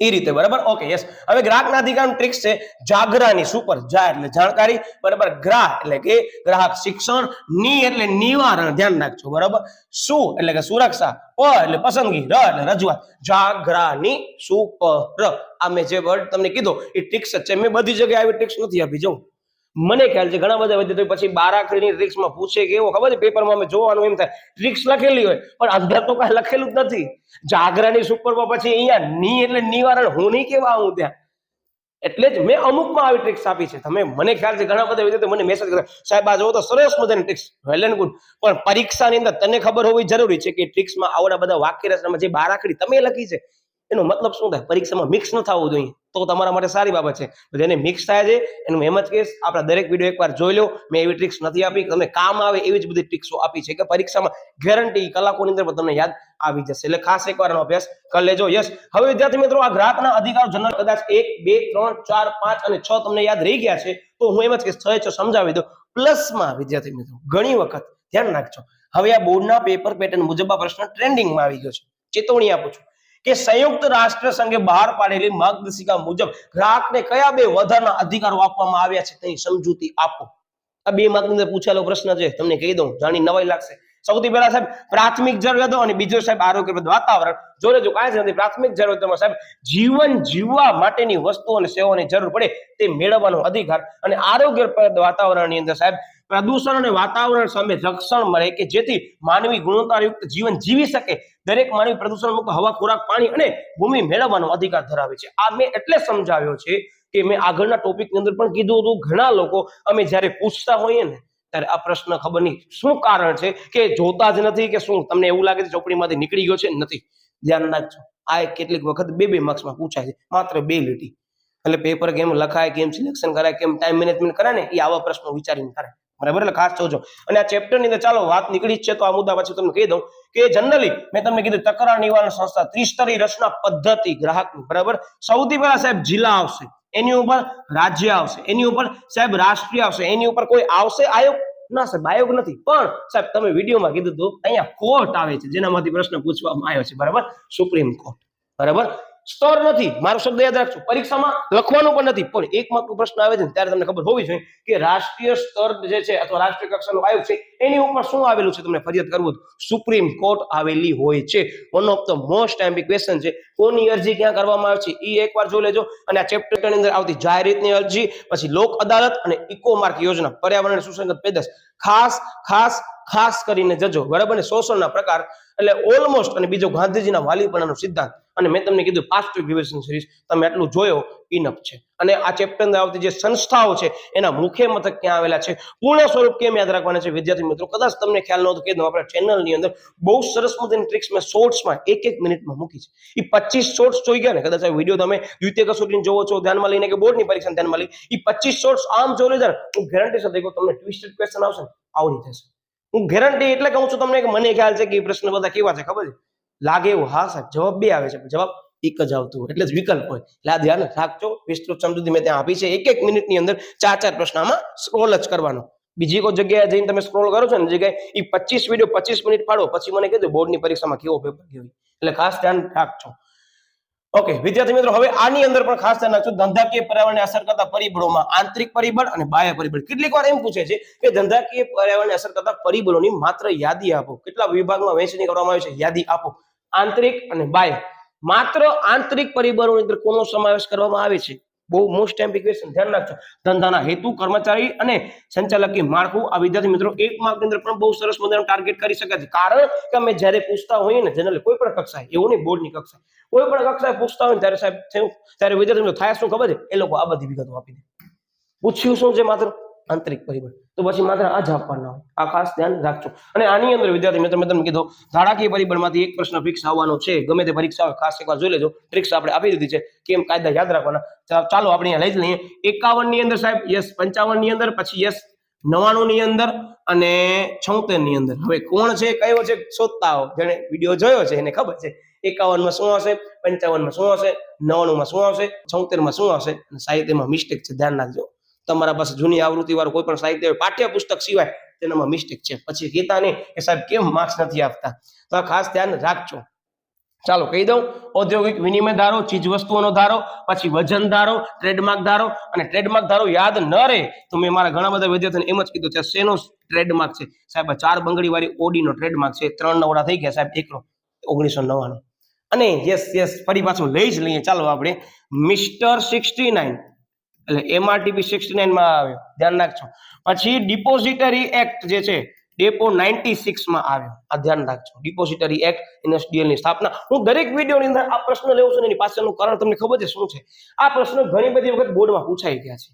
એ રીતે, બરાબર. Okay, yes. હવે ગ્રાહકના અધિકારનું ટ્રિક્સ છે. જાગરાની સુપર, જા એટલે જાણકારી, બરાબર. ગ્રાહ એટલે કે ગ્રાહક શિક્ષણ, ની એટલે નિવારણ, ધ્યાન રાખજો, બરાબર. શું એટલે કે સુરક્ષા, પ એટલે પસંદગી, ર એટલે રજૂઆત. જાગરાની સુપર, આ મેં જે વર્ડ તમને કીધો એ ટ્રિક્સ જ છે. મેં બધી જગ્યાએ આવી ટ્રિક્સ નથી આપી. જો મને ખ્યાલ છે ઘણા બધા વિદ્યાર્થીઓ પછી 12 આંકડીની ટ્રિક્સમાં પૂછે કે એવો ખબર છે પેપરમાં અમે જોવાનું એમ થાય ટ્રિક્સ લખેલી હોય પણ અંદર તો કાંઈ લખેલું જ નથી. જાગરાની સુપરમાં પછી અહીંયા ની એટલે નિવારણ હું નહીં કેવા આવું ત્યાં. એટલે જ મેં અમુકમાં આવી ટ્રિક્સ આપી છે. તમે મને ખ્યાલ છે ઘણા બધા વિદ્યાર્થીઓ મને મેસેજ કરે સાહેબ આ જોવો તો સરસ મજાની ટ્રિક્સ, વેલ એન્ડ ગુડ, પણ પરીક્ષાની અંદર તને ખબર હોવી જરૂરી છે કે ટ્રિક્સમાં આવડા બધા વાક્ય રચનામાં જે 12 આંકડી તમે લખી છે એનો મતલબ શું થાય, પરીક્ષામાં મિક્સ ન થવું જોઈએ તો તમારા માટે સારી બાબત છે. જેને મિક્સ થાય છે એનું એમ જ કેસ આપણા દરેક વિડીયો એકવાર જોઈ લો. મેં એવી ટ્રિક્સ નથી આપી, તમને કામ આવે એવી જ બધી ટ્રિક્સો આપી છે કે પરીક્ષામાં ગેરંટી કલાકોની અંદર તમને યાદ આવી જશે. એટલે ખાસ એકવાર અભ્યાસ કરી લેજો. યસ, હવે વિદ્યાર્થી મિત્રો આ ગ્રાહકના અધિકારો જનરલ કદાચ 1, 2, 3, 4, 5 અને 6 તમને યાદ રહી ગયા છે તો હું એમ જ કહીશ 6 સમજાવી દો. પ્લસમાં વિદ્યાર્થી મિત્રો ઘણી વખત ધ્યાન રાખજો, હવે આ બોર્ડના પેપર પેટર્ન મુજબ આ પ્રશ્ન ટ્રેન્ડિંગમાં આવી ગયો છે. ચેતવણી આપું છું કે સંયુક્ત રાષ્ટ્ર સંઘે બહાર પાડેલી માર્ગદર્શિકા મુજબ ગ્રાહકને કયા બે વધારાના અધિકારો આપવામાં આવ્યા છે તેની સમજૂતી આપો. આ 2 માર્કની અંદર પૂછાયેલો પ્રશ્ન છે, તમને કહી દઉં, જાણી નવાઈ લાગશે. સૌથી પહેલા સાહેબ પ્રાથમિક જરૂરિયાતો અને બીજો સાહેબ આરોગ્યપ્રદ વાતાવરણ. જોડે જો કાંઈ જ નથી. પ્રાથમિક જરૂરિયાતોમાં સાહેબ જીવન જીવવા માટેની વસ્તુઓ અને સેવાઓની જરૂર પડે તે મેળવવાનો અધિકાર, અને આરોગ્યપ્રદ વાતાવરણની અંદર સાહેબ પ્રદૂષણ અને વાતાવરણ સામે રક્ષણ મળે કે જેથી માનવી ગુણવત્તાયુક્ત જીવન જીવી શકે. દરેક માનવી પ્રદૂષણ મુક્ત હવા, ખોરાક, પાણી અને ભૂમિ મેળવવાનો અધિકાર ધરાવે છે. આ મેં એટલે સમજાવ્યો છે કે મેં આગળના ટોપિકની અંદર પણ કીધું હતું, ઘણા લોકો અમે જ્યારે પૂછતા હોઈએ ને ત્યારે આ પ્રશ્ન ખબર નહીં શું કારણ છે કે જોતા જ નથી, કે શું તમને એવું લાગે છે ચોપડીમાંથી નીકળી ગયો છે? નથી. ધ્યાન રાખજો, આ કેટલીક વખત 2 માર્ક્સમાં પૂછાય છે, માત્ર 2 લીટી. એટલે પેપર કેમ લખાય, કેમ સિલેક્શન કરાય, કેમ ટાઈમ મેનેજમેન્ટ કરાય ને, એ આવા પ્રશ્નો વિચારીને કરાય. બરાબર, એટલે ખાસ જોજો. અને આ ચેપ્ટરની અંદર ચાલો વાત નીકળી જ છે તો આ મુદ્દા પછી તમને કહી દઉં કે જનરલી મેં તમને કીધું તકરાર નિવારણ સંસ્થા ત્રિસ્તરીય રચના પદ્ધતિ ગ્રાહકની. બરાબર, સૌથી પહેલા સાહેબ જિલ્લા આવશે, એની ઉપર રાજ્ય આવશે, એની ઉપર સાહેબ રાષ્ટ્રીય આવશે, એની ઉપર કોઈ આવશે આયોગ? ના સાહેબ, આયોગ નથી. પણ સાહેબ તમે વિડીયોમાં કીધું હતું અહીંયા કોર્ટ આવે છે જેનામાંથી પ્રશ્ન પૂછવામાં આવ્યો છે. બરાબર, સુપ્રીમ કોર્ટ. બરાબર, સ્તર નથી, મારો શબ્દ યાદ રાખજો, પરીક્ષામાં લખવાનું પણ નથી, પણ 1 માર્કનો પ્રશ્ન આવે છે ત્યારે તમને ખબર હોવી જોઈએ કે રાષ્ટ્રીય સ્તર જે છે અથવા રાષ્ટ્રીય કક્ષાનો આયોગ છે એની ઉપર શું આવેલું છે, તમને ફરિયાદ કરવું સુપ્રીમ કોર્ટ આવેલી હોય છે. One of the most IMP question છે. કોની અરજી ક્યાં કરવામાં આવે છે એ એકવાર જોઈ લેજો. અને આ ચેપ્ટરની અંદર આવતી જાહેરહિતની અરજી, પછી લોક અદાલત અને ઇકો માર્ક યોજના, પર્યાવરણ સુસંગત પેદાશ, ખાસ ખાસ ખાસ કરીને જજો. બરાબર ને, શોષણના પ્રકાર એટલે ઓલમોસ્ટ, અને બીજો ગાંધીજીના વાલીપણાનો સિદ્ધાંત, અને મેં તમને કીધું પાસ્ટ રિવિઝન સિરીઝ તમે આટલું જોયો ઇનફ છે. અને આ ચેપ્ટર અંદર આવતી જે સંસ્થાઓ છે એના મુખ્ય મથક ક્યાં આવેલા છે, પૂર્ણ સ્વરૂપ કેમ યાદ રાખવાના છે વિદ્યાર્થી મિત્રો, કદાચ તમને ખ્યાલ નહોતો કે આપણા ચેનલની અંદર બહુ સરસ મજાની ટ્રિક્સ મેં શોર્ટ્સમાં 1-1 મિનિટમાં મૂકી છે. એ 25 શોર્ટ્સ જોઈ ગયા ને, કદાચ આ વિડીયો તમે દ્વિતીય કસોટીને જોવો છો ધ્યાનમાં લઈને કે બોર્ડની પરીક્ષા ધ્યાનમાં લઈ, એ 25 શોર્ટ્સ આમ જોઈ લીધા, હું ગેરંટી સાથે કહું તમને ટ્વિસ્ટેડ ક્વેશ્ચન આવશે ને આવડી જશે. હું ગેરંટી એટલે કહું છું તમને કે મને ખ્યાલ છે કે એ પ્રશ્ન બધા કેવા છે ખબર છે? લાગે એવું હા સાહેબ, જવાબ 2 આવે છે, જવાબ એક જ આવતું હોય, એટલે જ વિકલ્પ હોય. એટલે આ ધ્યાન રાખજો. વિસ્તૃત સમજૂતી મેં ત્યાં આપી છે. 1-1 મિનિટની અંદર 4-4 પ્રશ્ન આમાં સ્ક્રોલ જ કરવાનો. બીજી કોઈ જગ્યાએ જઈને તમે સ્ક્રોલ કરો છો ને જગ્યાએ એ 25 વિડીયો 25 મિનિટ પાડો, પછી મને કહેજો બોર્ડની પરીક્ષામાં કેવો પેપર ગયો. એટલે ખાસ ધ્યાન રાખજો. ઓકે વિદ્યાર્થી મિત્રો, હવે આની અંદર પણ ખાસ ધ્યાન રાખજો. ધંધાકીય પર્યાવરણને અસર કરતા પરિબળોમાં આંતરિક પરિબળ અને બાહ્ય પરિબળ. કેટલીક વાર એમ પૂછે છે કે ધંધાકીય પર્યાવરણને અસર કરતા પરિબળોની માત્ર યાદી આપો. કેટલા વિભાગમાં વહેંચણી કરવામાં આવી છે, યાદી આપો. આંતરિક અને બાહ્ય. માત્ર આંતરિક પરિબળોની અંદર કોનો સમાવેશ કરવામાં આવે છે? બહુ મોસ્ટ ટાઈમ્પી ક્વેશ્ચન, ધ્યાન રાખજો. ધંધાના હેતુ, કર્મચારી અને સંચાલકીય માળખું. આ વિદ્યાર્થી મિત્રો 1 માર્કની અંદર પણ બહુ સરસ મજાનું ટાર્ગેટ કરી શકાય છે. કારણ કે અમે જ્યારે પૂછતા હોઈએ ને જનરલી કોઈ પણ કક્ષાએ, એવું નહીં બોર્ડની કક્ષાએ, કોઈ પણ કક્ષાએ પૂછતા હોય ત્યારે સાહેબ ત્યારે વિદ્યાર્થી મિત્રો થાય શું ખબર છે? એ લોકો આ બધી વિગતો આપી દે. પૂછ્યું શું છે? માત્ર આંતરિક પરિબળ. તો પછી માત્ર આ જ આપવાના હોય. આ ખાસ ધ્યાન રાખજો. અને આની અંદર વિદ્યાર્થી મિત્રો મેં તમને કીધું ધારાકીય પરિબળમાંથી એક પ્રશ્ન ફિક્સ આવવાનો છે. ગમે તે પરીક્ષા હોય ખાસ એકવાર જોઈ લેજો. ટ્રિક્સ આપણે આપી દીધી છે કેમ કાયદા યાદ રાખવાના. ચાલો આપણે અહીંયા લઈ જ લઈએ. 51 ની અંદર સાહેબ યસ, 55 ની અંદર, પછી યસ 99 ની અંદર અને 76 ની અંદર. હવે કોણ છે કયો છે શોધતા હો, જેને વિડીયો જોયો છે એને ખબર છે 51 માં શું આવશે, 55 માં શું આવશે, 99 માં શું આવશે, 76 માં શું આવશે, અને સાહિત્યમાં મિસ્ટેક છે. ધ્યાન રાખજો. તમારા પાસે જૂની આવૃત્તિ વાળું કોઈ પણ સાહિત્ય હોય પાઠ્યપુસ્તક સિવાય તેનામાં મિસ્ટેક છે, પછી કહેતા નહીં કે સાહેબ કેમ માર્ક્સ નથી આપતા. તો આ ખાસ ધ્યાન રાખજો. ચાલો કહી દઉં. ઔદ્યોગિક વિનિમય ધારો, ચીજ વસ્તુઓનો ધારો, પછી વજન ધારો, ટ્રેડમાર્ક ધારો. અને ટ્રેડમાર્ક ધારો યાદ ન રહે તો મેં મારા ઘણા બધા વિદ્યાર્થીઓને એમ જ કીધું છે શેનો ટ્રેડમાર્ક છે સાહેબ? 4 બંગડી વાળી ઓડીનો ટ્રેડમાર્ક છે. 3 નવડા થઈ ગયા સાહેબ, એકનો 1999. અને યસ ફરી પાછું લઈ જ લઈએ. ચાલો આપણે મિસ્ટર 69 એટલે MRTP 69 માં આવ્યો, ધ્યાન રાખજો. પછી ડિપોઝિટરી એક્ટ જે છે ડેપો 96 માં આવ્યો. આ ધ્યાન રાખજો. ડિપોઝિટરી એક્ટ, NSDL ની સ્થાપના. હું દરેક વિડીયોની અંદર આ પ્રશ્ન લેવું છું, એની પાછળનું કારણ તમને ખબર છે શું છે? આ પ્રશ્ન ઘણી બધી વખત બોર્ડમાં પૂછાઈ ગયા છે.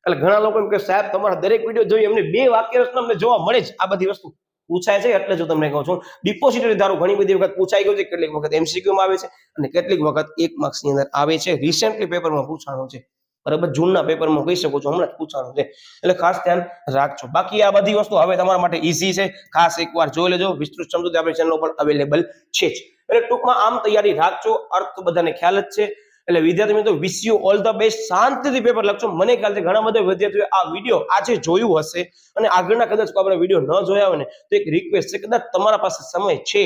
એટલે ઘણા લોકો એમ કે સાહેબ તમારા દરેક વિડીયો જોઈએ એમને 2 વાક્ય રચના અમને જોવા મળે જ. આ બધી વસ્તુ પૂછાય છે એટલે જો તમને કહું છું ડિપોઝિટરી ધારો ઘણી બધી વખત પૂછાઈ ગયું છે, કેટલીક વખત MCQ માં આવે છે અને કેટલીક વખત 1 માર્ક્સ ની અંદર આવે છે. રિસેન્ટલી પેપરમાં પૂછાણું છે. બરાબર, જૂનના પેપરમાં કહી શકો છો, હમણાં જ પૂછવાનું છે. એટલે ખાસ ધ્યાન રાખજો. બાકી આ બધી વસ્તુ હવે તમારા માટે ઈઝી છે. ખાસ એકવાર જોઈ લેજો. વિસ્તૃત સમજૂતી આપણી ચેનલ પર અવેલેબલ છે જ. એટલે ટૂંકમાં આમ તૈયારી રાખજો. અર્થ બધાને ખ્યાલ જ છે. એટલે વિદ્યાર્થી મિત્રો wish you all the best. શાંતિથી પેપર લખજો. મને ખ્યાલ છે ઘણા બધા વિદ્યાર્થીઓ આ વિડીયો આજે જોયું હશે અને આગળના કદાચ આપણે વિડીયો ન જોયા હોય ને તો એક રિક્વેસ્ટ છે, કદાચ તમારા પાસે સમય છે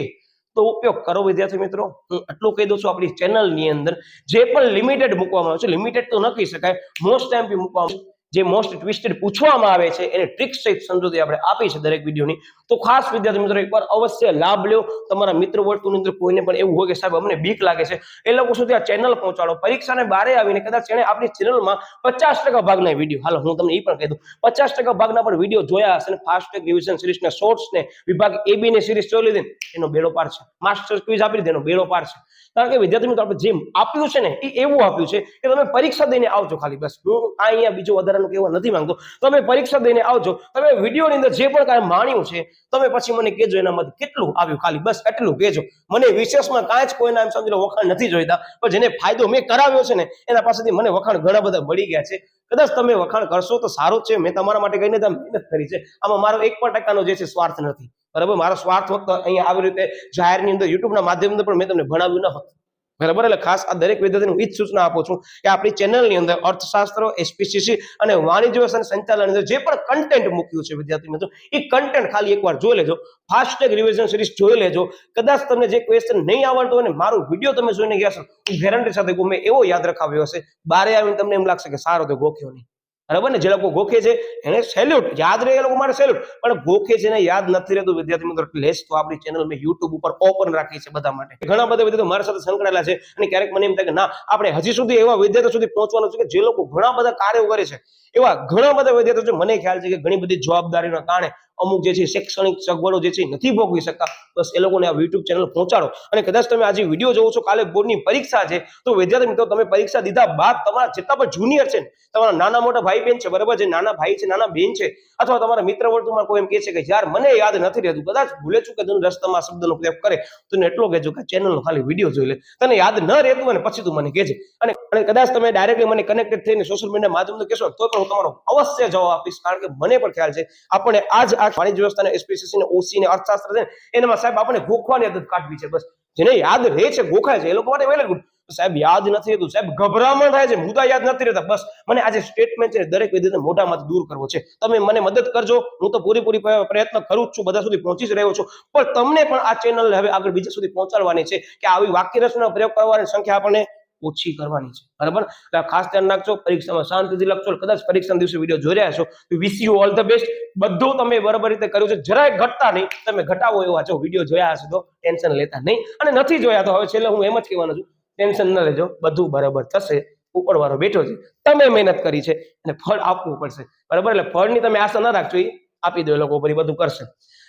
તો ઉપયોગ કરો વિદ્યાર્થી મિત્રો. હું આટલું કહી દઉં છું, આપણી ચેનલની અંદર જે પણ લિમિટેડ મૂકવામાં આવે છે, લિમિટેડ તો ન કહી શકાય, મોસ્ટ ટાઈમ મૂકવામાં જે મોસ્ટ ટ્વિસ્ટેડ પૂછવામાં આવે છે એને ટ્રિક્સ સહિત સમજૂતી આપણે આપી છે દરેક વિડીયોની. તો ખાસ વિદ્યાર્થી મિત્રો એકવાર અવશ્ય લાભ લ્યો. તમારા મિત્ર વર્તુળની અંદર કોઈને પણ એવું હોય કે સાહેબ અમને બીક લાગે છે, એ લોકો સુધી આ ચેનલ પહોંચાડો. પરીક્ષાને બારે આવીને કદાચ એને આપણી ચેનલમાં 50% ભાગના વિડીયો, હાલો હું તમને એ પણ કહી દઉં, 50% ભાગના પણ વિડીયો જોયા હશે ને ફાસ્ટ ટ્રેક રિવિઝન સિરીઝના શોર્ટ્સ ને વિભાગ AB ની સિરીઝ જોઈ લીધી એનો બેડો પાર છે, માસ્ટર ક્વિઝ આપી દીધી એનો બેડો પાર છે. કારણ કે વિદ્યાર્થી મિત્રો આપણે જેમ આપ્યું છે ને એ એવું આપ્યું છે કે તમે પરીક્ષા દઈને આવજો. ખાલી બસ હું અહીંયા બીજું વધારાનું કહેવા નથી માંગતો. તમે પરીક્ષા દઈને આવજો, તમે વિડીયોની અંદર જે પણ કાંઈ માણ્યું છે તમે પછી મને કહેજો એનામાંથી કેટલું આવ્યું, ખાલી બસ એટલું કહેજો. મને વિશેષમાં કાંઈ જ કોઈના એમ સમજી લો વખાણ નથી જોઈતા, પણ જેને ફાયદો મેં કરાવ્યો છે ને એના પાસેથી મને વખાણ ઘણા બધા મળી ગયા છે. કદાચ તમે વખાણ કરશો તો સારું છે. મેં તમારા માટે કહીને મહેનત કરી છે. આમાં મારો 1% જે છે સ્વાર્થ નથી, બરાબર. મારો સ્વાર્થ વખત અહીંયા આવી રીતે જાહેરની અંદર યુટ્યુબના માધ્યમથી પણ મેં તમને ભણાવ્યું ન હતું, બરાબર. એટલે ખાસ આ દરેક વિદ્યાર્થીને હું એ જ સૂચના આપું છું કે આપણી ચેનલની અંદર અર્થશાસ્ત્ર, SPCC અને વાણિજ્ય વ્યવસાય સંચાલન જે પણ કન્ટેન્ટ મૂક્યું છે વિદ્યાર્થી મિત્રો, એ કન્ટેન્ટ ખાલી એકવાર જોઈ લેજો. ફાસ્ટ ટ્રેક રિવિઝન સિરીઝ જોઈ લેજો. કદાચ તમને જે ક્વેશ્ચન નહીં આવડતો હોય ને મારો વિડીયો તમે જોઈને ગયા છો, હું ગેરંટી સાથે કહું મેં એવો યાદ રખાવ્યો હશે, બારે આવીને તમને એમ લાગશે કે સારો તો ગોખ્યો નહીં, બરાબર ને. જે લોકો ગોખે છે એને સેલ્યુટ, યાદ રહે એ લોકો માટે સેલ્યુટ, પણ ગોખે છે ને યાદ નથી રહેતું વિદ્યાર્થી મિત્રો લેસ તો આપણી ચેનલ મેં યુટ્યુબ ઉપર ઓપન રાખી છે બધા માટે. ઘણા બધા વિદ્યાર્થીઓ મારી સાથે સંકળાયેલા છે અને ક્યારેક મને એમ થાય કે ના આપણે હજી સુધી એવા વિદ્યાર્થીઓ સુધી પહોંચવાનું છે કે જે લોકો ઘણા બધા કાર્યો કરે છે. એવા ઘણા બધા વિદ્યાર્થીઓ છે, મને ખ્યાલ છે કે ઘણી બધી જવાબદારીના કારણે અમુક જે છે શૈક્ષણિક સગવડો જે છે નથી ભોગવી શકતા. બસ એ લોકોને આ યુટ્યુબ ચેનલ પહોંચાડો. અને કદાચ તમે આજે વિડીયો જોવો છો, કાલે બોર્ડની પરીક્ષા છે, તો વિદ્યાર્થી મિત્રો તમે પરીક્ષા દીધા બાદ તમારા જેટલા પણ જુનિયર છે, તમારા નાના મોટા ભાઈ બહેન છે, બરાબર, જે નાના ભાઈ છે, નાના બહેન છે, અથવા તમારા મિત્ર વર્તુળમાં કોઈ એમ કહે છે કે યાર મને યાદ નથી રહેતું, કદાચ ભૂલે ચૂકે તને રસ્તામાં શબ્દનો પ્રયોગ કરે, તો એટલો કહેજો કે ચેનલનો ખાલી વિડીયો જોઈ લે. તને યાદ ન રહેતું હોય ને પછી તું મને કહેજે. અને કદાચ તમે ડાયરેક્ટલી મને કનેક્ટેડ થઈને સોશિયલ મીડિયા માધ્યમથી કહેશો તો પણ હું તમારો અવશ્ય જવાબ આપીશ. કારણ કે મને પણ ખ્યાલ છે આપણે આજ આ વાણિજ્ય વ્યવસ્થાને, SPCC ને, OC ને, અર્થશાસ્ત્ર છે એનામાં સાહેબ આપણે ગોખવાની આદત કાઢવી છે. બસ જેને યાદ રહે છે, ગોખાય છે, એ લોકો માટે વેલ ગુડ. સાહેબ યાદ નથી રહેતું, સાહેબ ગભરામણ થાય છે, મુદ્દા યાદ નથી રહેતા, બસ મને આજે સ્ટેટમેન્ટ છે દરેક વિદ્યાર્થી મોઢામાંથી દૂર કરવો છે. તમે મને મદદ કરજો, હું તો પૂરી પ્રયત્ન કરું જ છું, બધા સુધી પહોંચી જ રહ્યો છું, પણ તમને પણ આ ચેનલ હવે આગળ બીજા સુધી પહોંચાડવાની છે કે આવી વાક્ય રચનાનો પ્રયોગ કરવાની સંખ્યા આપણને ઓછી કરવાની છે, બરાબર. ખાસ ધ્યાન રાખજો, પરીક્ષામાં શાંતિથી લખજો. કદાચ પરીક્ષાના દિવસે વિડીયો જોઈ રહ્યા છો, wish you all the best. બધું તમે બરાબર રીતે કર્યું છે, જરાય ઘટતા નહીં. તમે ઘટાવો એવા છો, વિડીયો જોયા હશે તો ટેન્શન લેતા નહીં, અને નથી જોયા તો હવે છેલ્લે હું એમ જ કહેવાનો છું, ટેન્શન ન લેજો, બધું બરાબર થશે. ઉપરવાળો બેઠો છે, તમે મહેનત કરી છે અને ફળ આપવું પડશે, બરાબર. એટલે ફળની તમે આશા ન રાખજો, એ આપી દો, એ લોકો ઉપર બધું કરશે.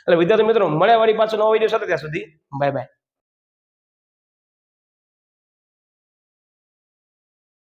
એટલે વિદ્યાર્થી મિત્રો મળ્યા વાળી પાછો નવો વિડીયો સાથે, ત્યાં સુધી બાય બાય.